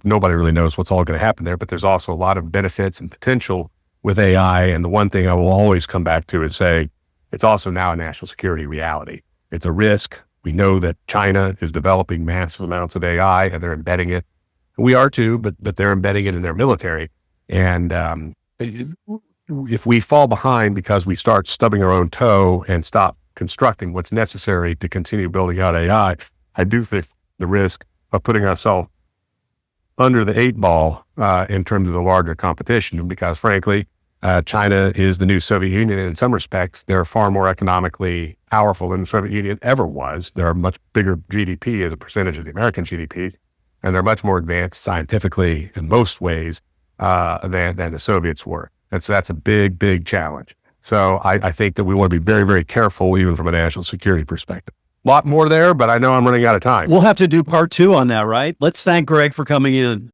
Nobody really knows what's all going to happen there, but there's also a lot of benefits and potential with AI. And the one thing I will always come back to is say, it's also now a national security reality. It's a risk. We know that China is developing massive amounts of AI and they're embedding it. We are too, but they're embedding it in their military. And if we fall behind because we start stubbing our own toe and stop constructing what's necessary to continue building out AI, I do think the risk of putting ourselves under the 8 ball in terms of the larger competition, because frankly, China is the new Soviet Union. And in some respects, they're far more economically powerful than the Soviet Union ever was. They're a much bigger GDP as a percentage of the American GDP, and they're much more advanced scientifically in most ways than the Soviets were. And so that's a big, big challenge. So I think that we want to be very, very careful, even from a national security perspective. A lot more there, but I know I'm running out of time. We'll have to do part 2 on that, right? Let's thank Greg for coming in.